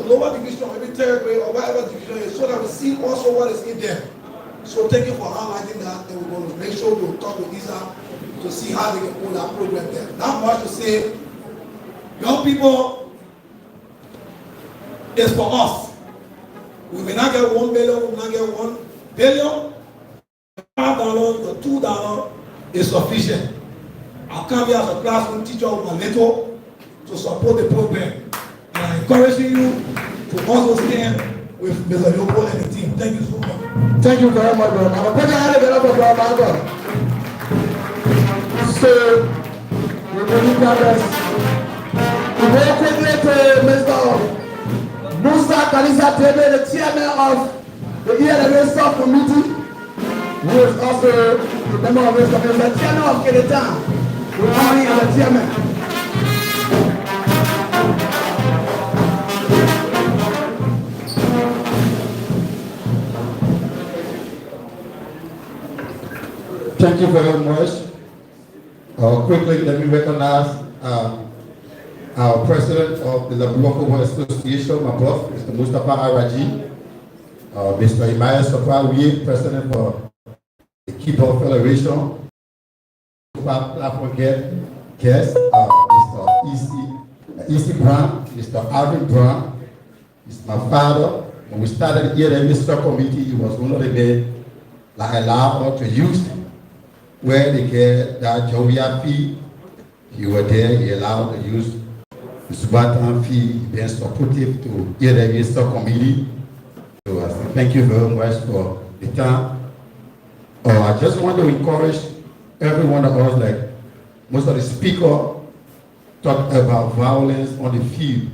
lower division, maybe 3rd grade or whatever division is, so that we see also what is in there. So thank you for highlighting that, and we're going to make sure we'll talk with Isa to see how they can put that program there. Not much to say. Young people, it's for us. We may not get 1 million, we may not get 1 billion. $5 or $2 is sufficient. I'll come here as a classroom teacher with a little to support the program. And I'm encouraging you to also stand with Mr. Yobo and the team. Thank you so much. Thank you very much, brother. Now, put your hand together for brother. So, we believe that we will quickly to Mr. Musa Kalisa Tebe, the chairman of the ELMA subcommittee, who is also the member of this committee, the chairman of Kedetan. We're calling him the chairman. Thank you very much. Quickly, let me recognize our president of the Ku-Wor Association, my boss, Mr. Mustafa Araji, Mr. Imaya Sofawi, president for the Ku-Wor Federation, platform guest, Mr. E.C. Brown, Mr. Alvin Brown, is my father. When we started here in this subcommittee, he was one of the men that allowed us to use where they get that jovial fee. You were there, he allowed to use the Subatan fee, being supportive to ELMA subcommittee. So I say thank you very much for the time. I just want to encourage every one of us, like most of the speakers talk about violence on the field.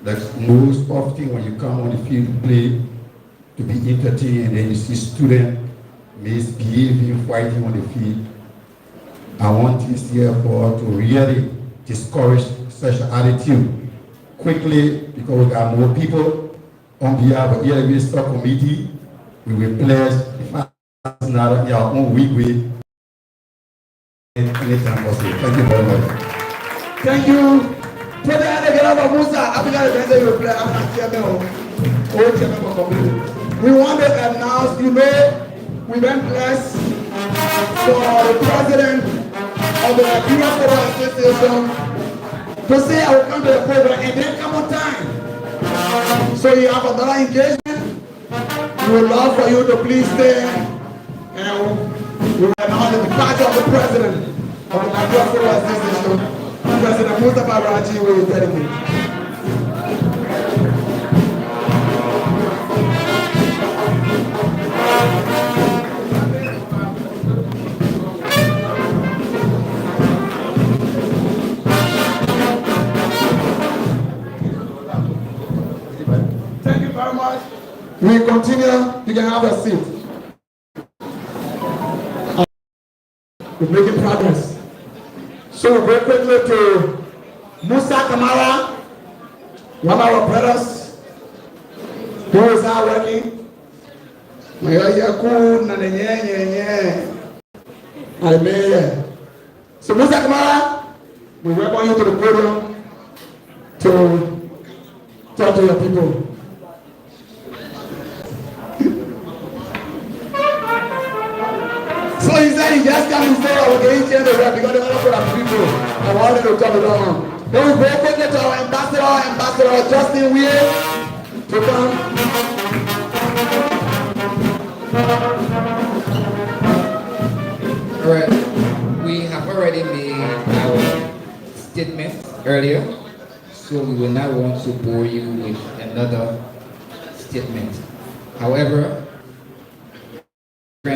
Like most often when you come on the field to play, to be entertained, and then you see students misbehaving, fighting on the field. I want this year for us to really discourage such an attitude quickly, because we got more people on behalf of the ELMA subcommittee. We will pledge in our own week with anytime possible. Thank you very much. Thank you. Put the hand together for Musa. I'm going to say you play. I'm not chairman. We want to announce, we've been blessed for the president of the Nigeria Football Association to say I will come to the program and then come on time. So you have another engagement. We would love for you to please stay, and we will announce the departure of the president of the Nigeria Football Association. President Mustafa Raji will dedicate. Thank you very much. We continue. You can have a seat. We're making progress. So very quickly to Musa Kamara, one of our brothers who is now working. So Musa Kamara, we welcome you to the podium to talk to your people. So he said he just come and say, oh, okay, he changed the rep because they want to put up people. I wanted to come along. Then we go quickly to our ambassador Justin Weir to come. All right, we have already made our statement earlier, so we will not want to bore you with another statement. However, we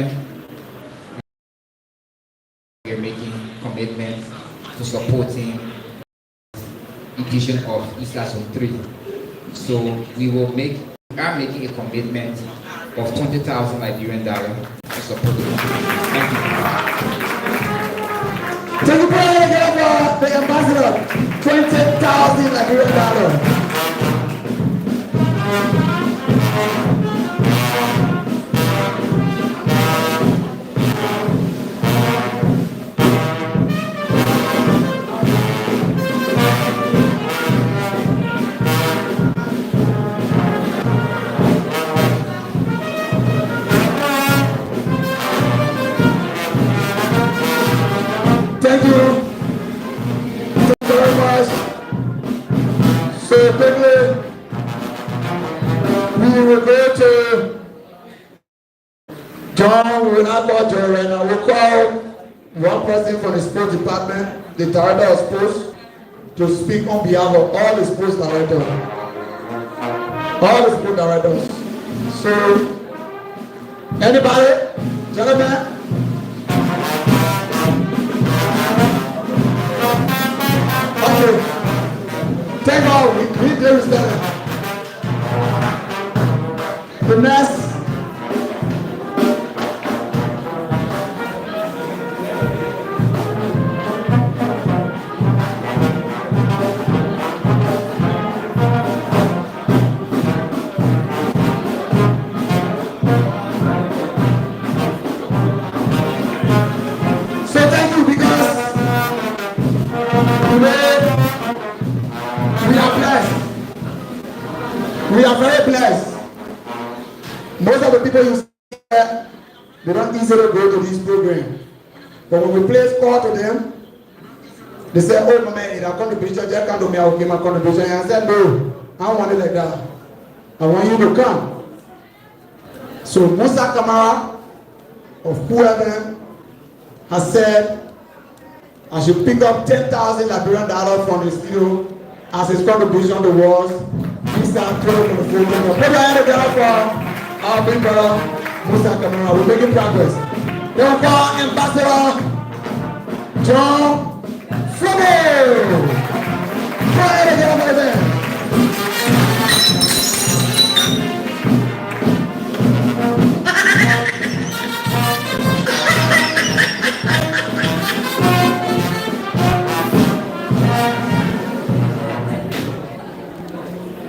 are making commitments to supporting edition of ISA Zone 3. So we are making a commitment of 20,000 Liberian dollars to support the Thank you. Take a break, the ambassador, 20,000 Liberian dollars. Thank you. Thank you very much. So quickly, we will go to John. We will not call John right now. We'll call one person from the sports department, the director of sports, to speak on behalf of all the sports directors. All the sports directors. So, anybody? Gentlemen? Take all, we do stand. The next. So thank you because we are blessed. We are very blessed. Most of the people you see here, they don't easily go to this program. But when we place call to them, they say, oh, my man, I come to preach, just come to me, I'll give my contribution. And I said, no, I don't want it like that. I want you to come. So Musa Kamara of Ku-Wor has said, I should pick up 10,000 Liberian dollars from the studio as his contribution towards this program for the program. Put your hand together for our big brother, Musa Kamara. We're making progress. Then we call Ambassador John Flomo. Put your hand together for them.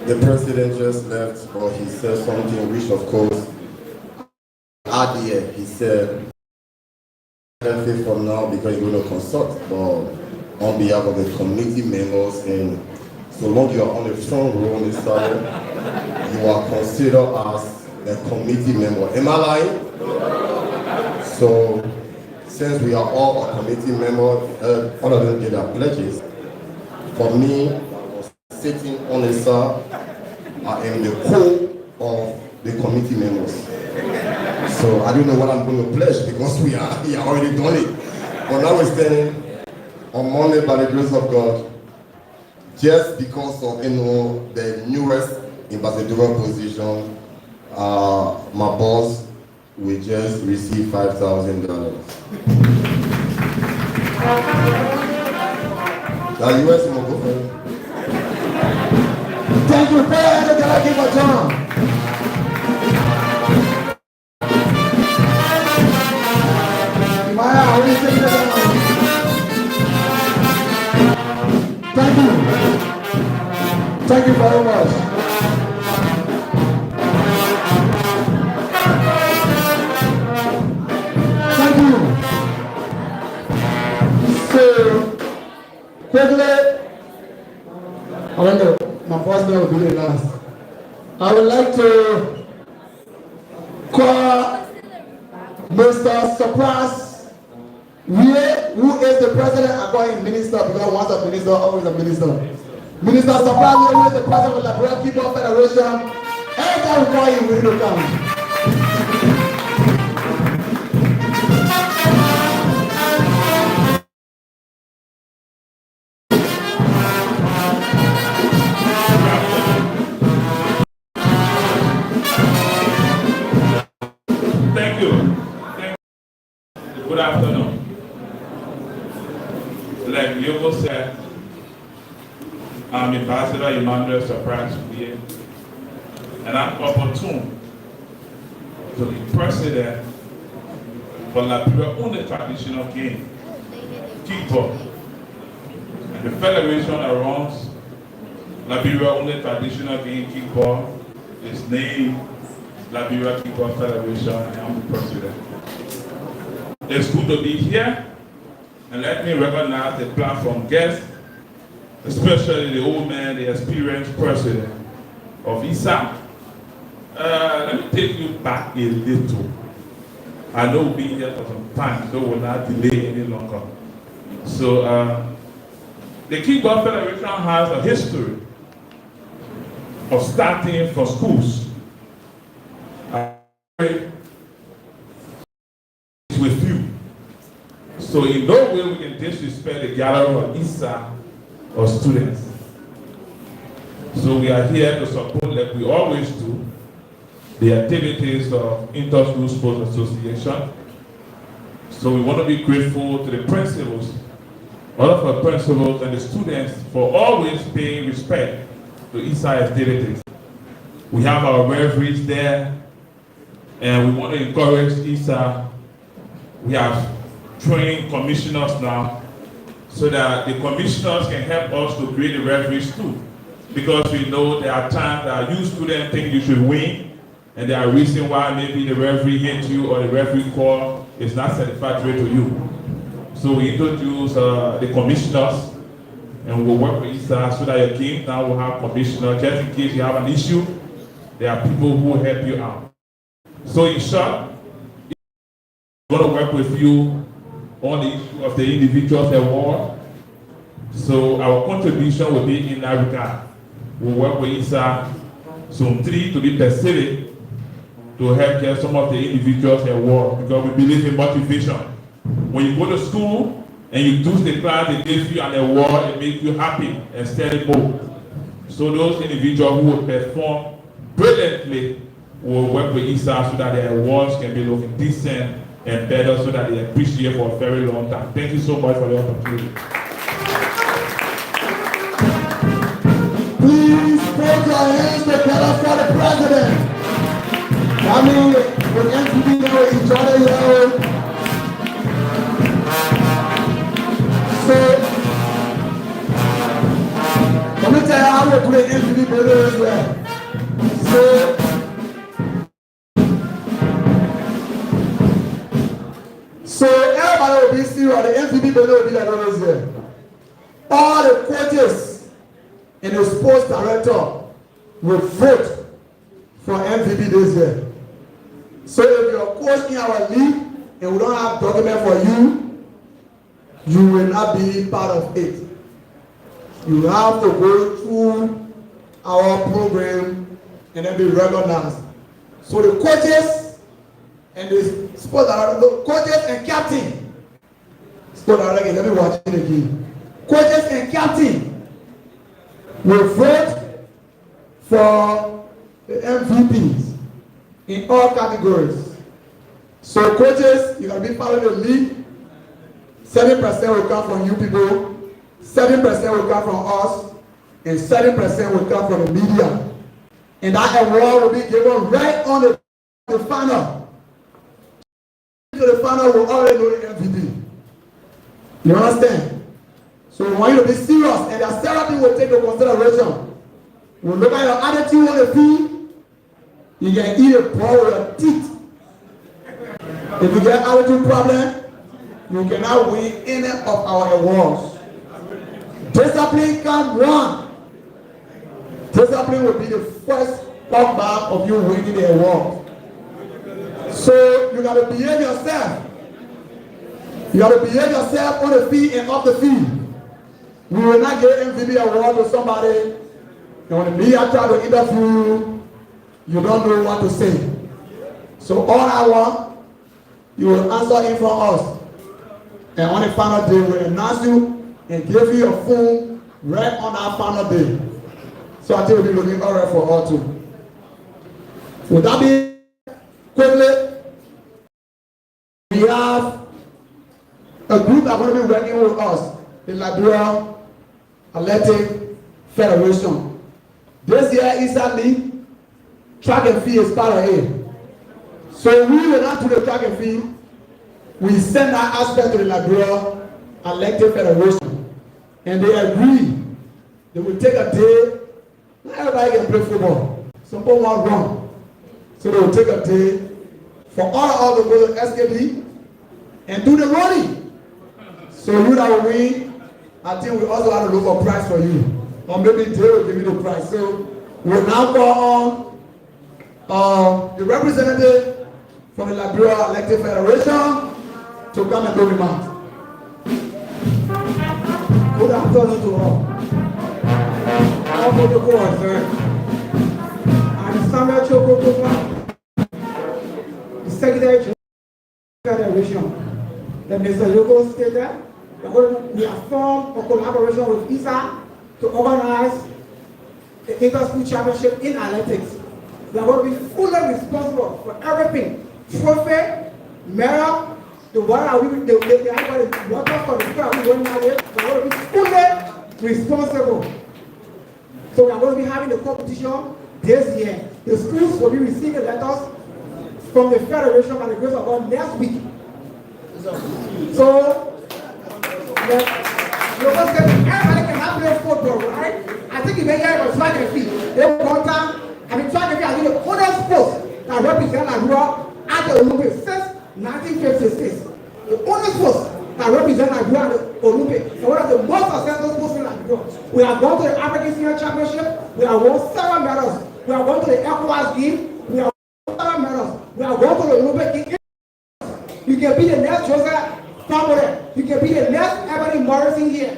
The president just left, but he said something which, of course, at the end, he said, from now because he's going to consult on behalf of the committee members, and so long you are on the front row, Mr. you are considered as a committee member. Am I lying? So since we are all a committee members, all of them get their pledges. For me, I was sitting on the side. I am the core of the committee members. So I don't know what I'm going to pledge because we already done it. But now we're standing on Monday by the grace of God, just because of the newest ambassadorial position, my boss will just receive $5,000. Now US will go for it. Thank you, Father. Can I give a John? Maya, how is it? Thank you. Thank you very much. Thank you. So, quickly, I wonder, my boss man will be the last. I would like to call Mr. Surprise, who is the president. I call him minister because once a minister, always a minister. Minister Surprise, who is the president of the Liberal People Federation. Every time we call him, we don't come. Thank you. Good afternoon. Like Yoko said, I'm Ambassador Emmanuel Surprise here, and I'm opportune to be president for Liberia's only traditional game, Ku-Wor. And the federation that runs Liberia's only traditional game, Ku-Wor, is named Liberia Ku-Wor Federation, and I'm the president. It's good to be here, and let me recognize the platform guests, especially the old man, the experienced president of ISA. Let me take you back a little. I know we've been here for some time, so we'll not delay any longer. So, the Ku-Wor Federation has a history of starting from schools. With you. So in no way we can disrespect the gathering of ISA or students. So we are here to support, like we always do, the activities of Inter-School Sports Association. So we want to be grateful to the principals, all of our principals and the students for always paying respect to ISA activities. We have our referees there, and we want to encourage ISA. We have trained commissioners now, so that the commissioners can help us to create the referees too. Because we know there are times that you students think you should win, and there are reasons why maybe the referee hit you or the referee call is not satisfactory to you. So we introduce the commissioners, and we'll work with ISA so that your game now will have commissioners. Just in case you have an issue, there are people who will help you out. So in short, I'm going to work with you on the issue of the individuals award. So our contribution will be in that regard. We'll work with ISA Zone 3 to be specific to help get some of the individuals award, because we believe in motivation. When you go to school and you do the class, they give you an award, it makes you happy and steady mode. So those individuals who will perform brilliantly will work with ISA so that their awards can be looking decent and better, so that they appreciate for a very long time. Thank you so much for the opportunity. Please put your hands together for the president. I mean, with MTV now each other, So, let me tell you how we play MTV better as well. So everybody will be serious. The MTV better will be like always there. All the coaches and the sports director will vote for MVB this year. So if you're a coach in our league, and we don't have document for you, you will not be part of it. You have to go through our program and then be recognized. So the coaches and the sports director, the coaches and captain, sports director, let me watch it again. Coaches and captain will vote for the MVPs in all categories. So coaches, you can be part of the league. 7% will come from you people, 7% will come from us, and 7% will come from the media. And that award will be given right on the final. So the final will already know the MVP. You understand? So we want you to be serious, and the therapy will take into consideration. We'll look at your attitude on the field. You can eat a ball with your teeth. If you get attitude problem, you cannot win any of our awards. Discipline can run. Discipline will be the first back of you winning the award. So you gotta behave yourself. You gotta behave yourself on the field and off the field. We will not give MVP award to somebody, and when the media try to interview you, you don't know what to say. So all I want, you will answer in from us. And on the final day, we'll announce you and give you a phone right on our final day. So I think we'll be looking all right for all too. Would that be quickly? We have a group that are going to be working with us, the Liberia Athletic Federation. This year is league, track and field is part of it. So we will not do the track and field. We send that aspect to the Liberia Athletic Federation, and they agree. They will take a day. Not everybody can play football. Some people want to run, so they will take a day for all to go to SKB and do the running. So you that will win, I think we also have to look for prize for you, or maybe they will give you the prize. So we'll now call on the representative from the Liberia Athletic Federation to come and do the math. Good afternoon to all. I'm going to go on, sir. I'm Samuel Choko, the Secretary General Federation. The Mr. Yoko stated we have formed a collaboration with ISA to organize the inter-school championship in athletics. We are going to be fully responsible for everything: trophy, medal, the water the water for the school we going out there. We are going to be fully responsible. So we are going to be having the competition this year. The schools will be receiving letters from the federation by the grace of God next week. So everybody can have play football, right? I think you may hear about track and field. They want time. I mean, track and field are the only sports that represent Nigeria at the Olympics since 1956. The only sports that represent Nigeria at the Olympics. And one of the most successful sports in Nigeria. We are going to the African Senior Championship. We are won 7 medals. We are going to the ECOWAS game. We are won 7 medals. We are going to the Olympic game. You can be the next Joseph Famore. You can be the next Ebony Morrison here.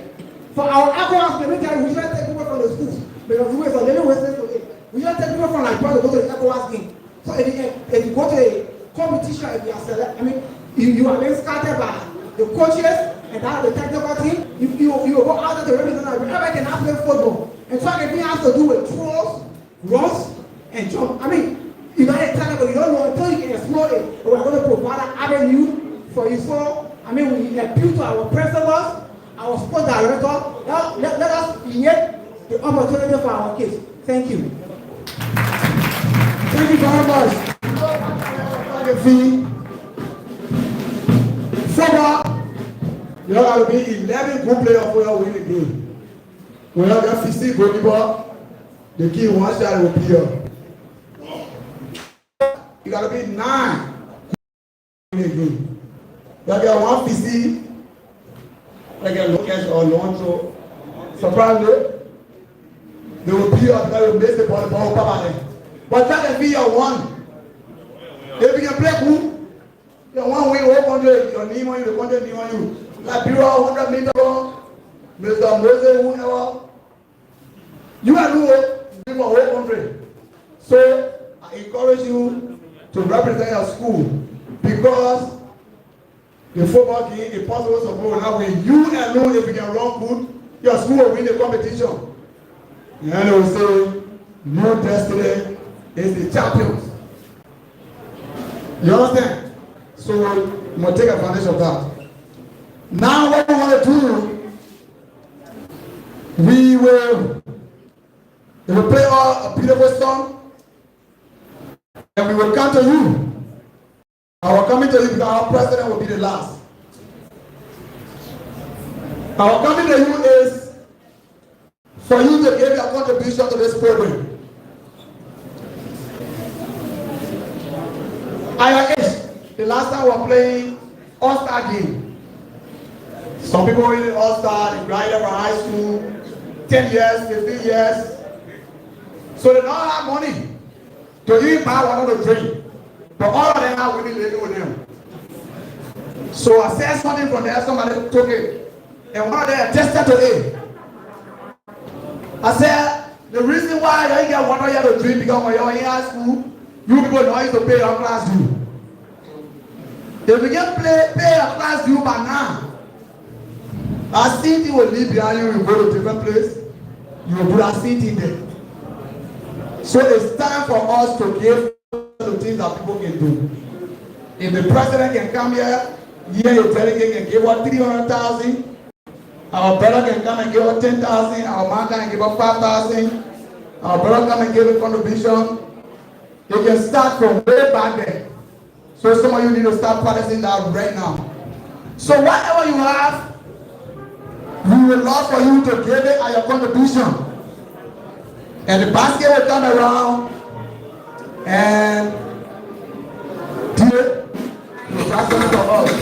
For our ECOWAS game, we just take people from the schools. Because we are a little wasted to it. We just take people from Nigeria to go to the ECOWAS game. So if you go to a competition, if you are select, I mean, you are being scattered by the coaches and that the technical team. You will go out there to represent Nigeria. Everybody can play football. And track and field has to do with throws, runs, and jump. I mean, you got a talent, but you don't know until you can explore it. But we're going to provide an avenue for you. So, I mean, we appeal to our principals, our sports director. Let us create the opportunity for our kids. Thank you. Thank you very much. Football, you know, there will be 11 good players who will win the game. We have got 16 goalkeeper. The key one shot will be here. You got to be 9 in the game. You got 150, like a location or launch throw. Surprisingly, they will be up there, will miss the ball come out there. But that can be your one. If you can play who, You one win 100, your name on you, the content name on you. Like Biro 100 meter, Mr. Moses, whoever. You are doing people 100. So I encourage you to represent your school because the football game is possible to go now when you alone, if you can run good, your school will win the competition. And they will say, no destiny is the champions. You understand? So we must take advantage of that. Now what we want to do, we will play a beautiful song and we will come to you. Our coming to you because our president will be the last. Our coming to you is for you to give your contribution to this program. At your age, the last time we were playing All-Star game. Some people were in All-Star, they graduated from high school, 10 years, 15 years. So they don't have money to even buy water to drink. But all of them are willing to live with them. So I said something from there, somebody took it. And one of them attested to it. I said, the reason why you don't get water here to drink because when you're in high school, you people don't need to pay your class due. If you get pay your class due by now, our city will leave behind you, you go to a different place, you will put our city there. So it's time for us to give the things that people can do. If the president can come here, your delegate can give us 300,000. Our brother can come and give us 10,000. Our man can give us 5,000. Our brother come and give a contribution. You can start from way back there. So some of you need to start practicing that right now. So whatever you have, we would love for you to give it as your contribution. And the basket will turn around and do it.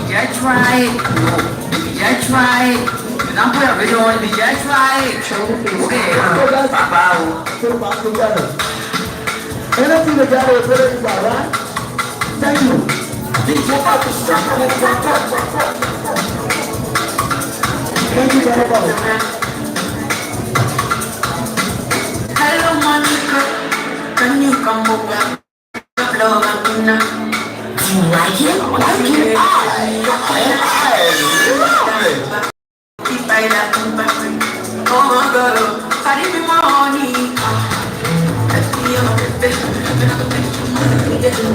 Just right. Just right. Not put a video on me. Just right. Put the basket together. Anything together is better than that, right? Thank you. Thank you very much. Hello, Monica. Can you come over? You like it? Like it? Oh my God, I need money. Take me